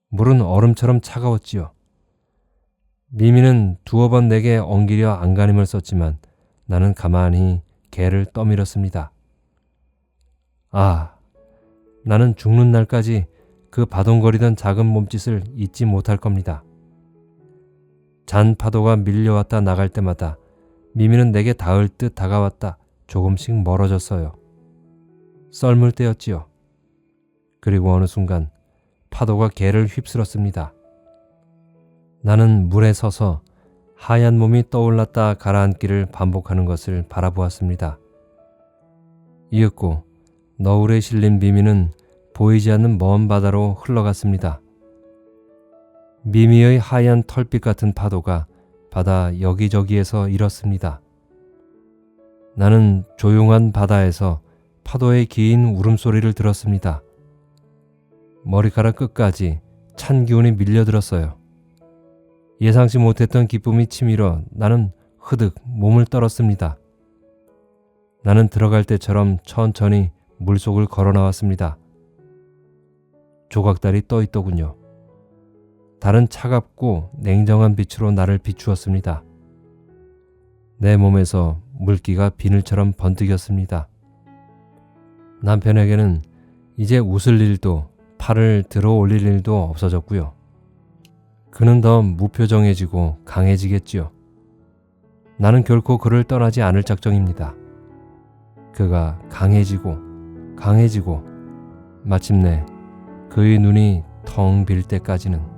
물은 얼음처럼 차가웠지요. 미미는 두어 번 내게 엉기려 안간힘을 썼지만 나는 가만히 개를 떠밀었습니다. 아, 나는 죽는 날까지 그 바동거리던 작은 몸짓을 잊지 못할 겁니다. 잔 파도가 밀려왔다 나갈 때마다 미미는 내게 닿을 듯 다가왔다 조금씩 멀어졌어요. 썰물 때였지요. 그리고 어느 순간 파도가 개를 휩쓸었습니다. 나는 물에 서서 하얀 몸이 떠올랐다 가라앉기를 반복하는 것을 바라보았습니다. 이윽고 너울에 실린 미미는 보이지 않는 먼 바다로 흘러갔습니다. 미미의 하얀 털빛 같은 파도가 바다 여기저기에서 일었습니다. 나는 조용한 바다에서 파도의 긴 울음소리를 들었습니다. 머리카락 끝까지 찬 기운이 밀려들었어요. 예상치 못했던 기쁨이 치밀어 나는 흐득 몸을 떨었습니다. 나는 들어갈 때처럼 천천히 물속을 걸어 나왔습니다. 조각달이 떠 있더군요. 달은 차갑고 냉정한 빛으로 나를 비추었습니다. 내 몸에서 물기가 비늘처럼 번뜩였습니다. 남편에게는 이제 웃을 일도 팔을 들어 올릴 일도 없어졌고요. 그는 더 무표정해지고 강해지겠지요. 나는 결코 그를 떠나지 않을 작정입니다. 그가 강해지고 마침내 그의 눈이 텅 빌 때까지는.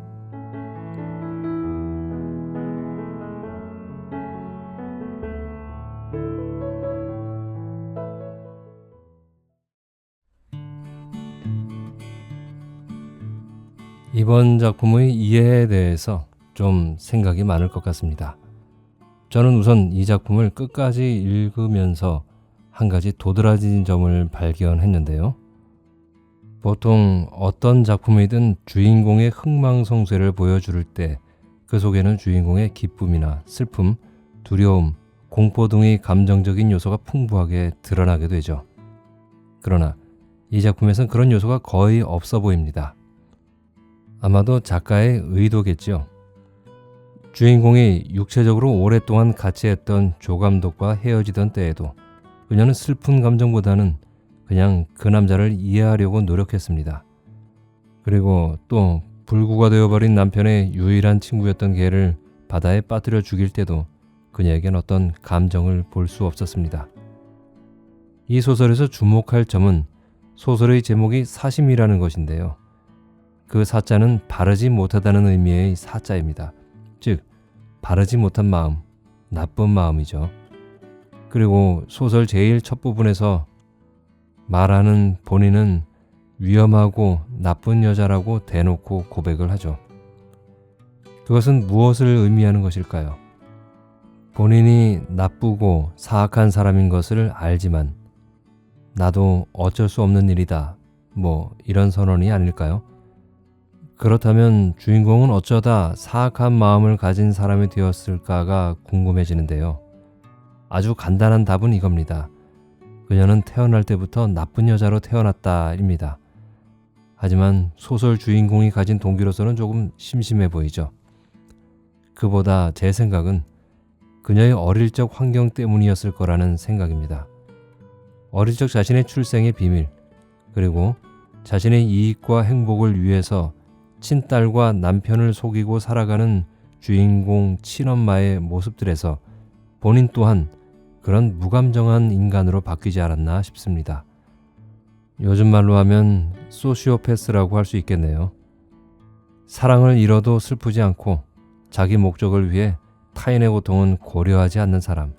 이번 작품의 이해에 대해서 좀 생각이 많을 것 같습니다. 저는 우선 이 작품을 끝까지 읽으면서 한 가지 도드라진 점을 발견했는데요. 보통 어떤 작품이든 주인공의 흥망성쇠를 보여줄 때 그 속에는 주인공의 기쁨이나 슬픔, 두려움, 공포 등의 감정적인 요소가 풍부하게 드러나게 되죠. 그러나 이 작품에선 그런 요소가 거의 없어 보입니다. 아마도 작가의 의도겠지요. 주인공이 육체적으로 오랫동안 같이 했던 조감독과 헤어지던 때에도 그녀는 슬픈 감정보다는 그냥 그 남자를 이해하려고 노력했습니다. 그리고 또 불구가 되어버린 남편의 유일한 친구였던 걔를 바다에 빠뜨려 죽일 때도 그녀에겐 어떤 감정을 볼 수 없었습니다. 이 소설에서 주목할 점은 소설의 제목이 사심이라는 것인데요. 그 사자는 바르지 못하다는 의미의 사자입니다. 즉, 바르지 못한 마음, 나쁜 마음이죠. 그리고 소설 제일 첫 부분에서 말하는 본인은 위험하고 나쁜 여자라고 대놓고 고백을 하죠. 그것은 무엇을 의미하는 것일까요? 본인이 나쁘고 사악한 사람인 것을 알지만 나도 어쩔 수 없는 일이다. 이런 선언이 아닐까요? 그렇다면 주인공은 어쩌다 사악한 마음을 가진 사람이 되었을까가 궁금해지는데요. 아주 간단한 답은 이겁니다. 그녀는 태어날 때부터 나쁜 여자로 태어났다입니다. 하지만 소설 주인공이 가진 동기로서는 조금 심심해 보이죠. 그보다 제 생각은 그녀의 어릴 적 환경 때문이었을 거라는 생각입니다. 어릴 적 자신의 출생의 비밀, 그리고 자신의 이익과 행복을 위해서 친딸과 남편을 속이고 살아가는 주인공 친엄마의 모습들에서 본인 또한 그런 무감정한 인간으로 바뀌지 않았나 싶습니다. 요즘 말로 하면 소시오패스라고 할 수 있겠네요. 사랑을 잃어도 슬프지 않고 자기 목적을 위해 타인의 고통은 고려하지 않는 사람.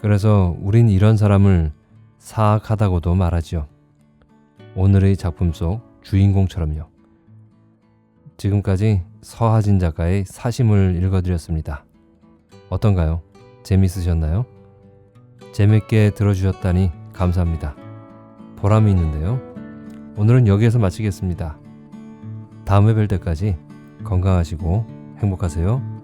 그래서 우린 이런 사람을 사악하다고도 말하지요. 오늘의 작품 속 주인공처럼요. 지금까지 서하진 작가의 사심을 읽어드렸습니다. 어떤가요? 재밌으셨나요? 재밌게 들어주셨다니 감사합니다. 보람이 있는데요. 오늘은 여기에서 마치겠습니다. 다음에 뵐 때까지 건강하시고 행복하세요.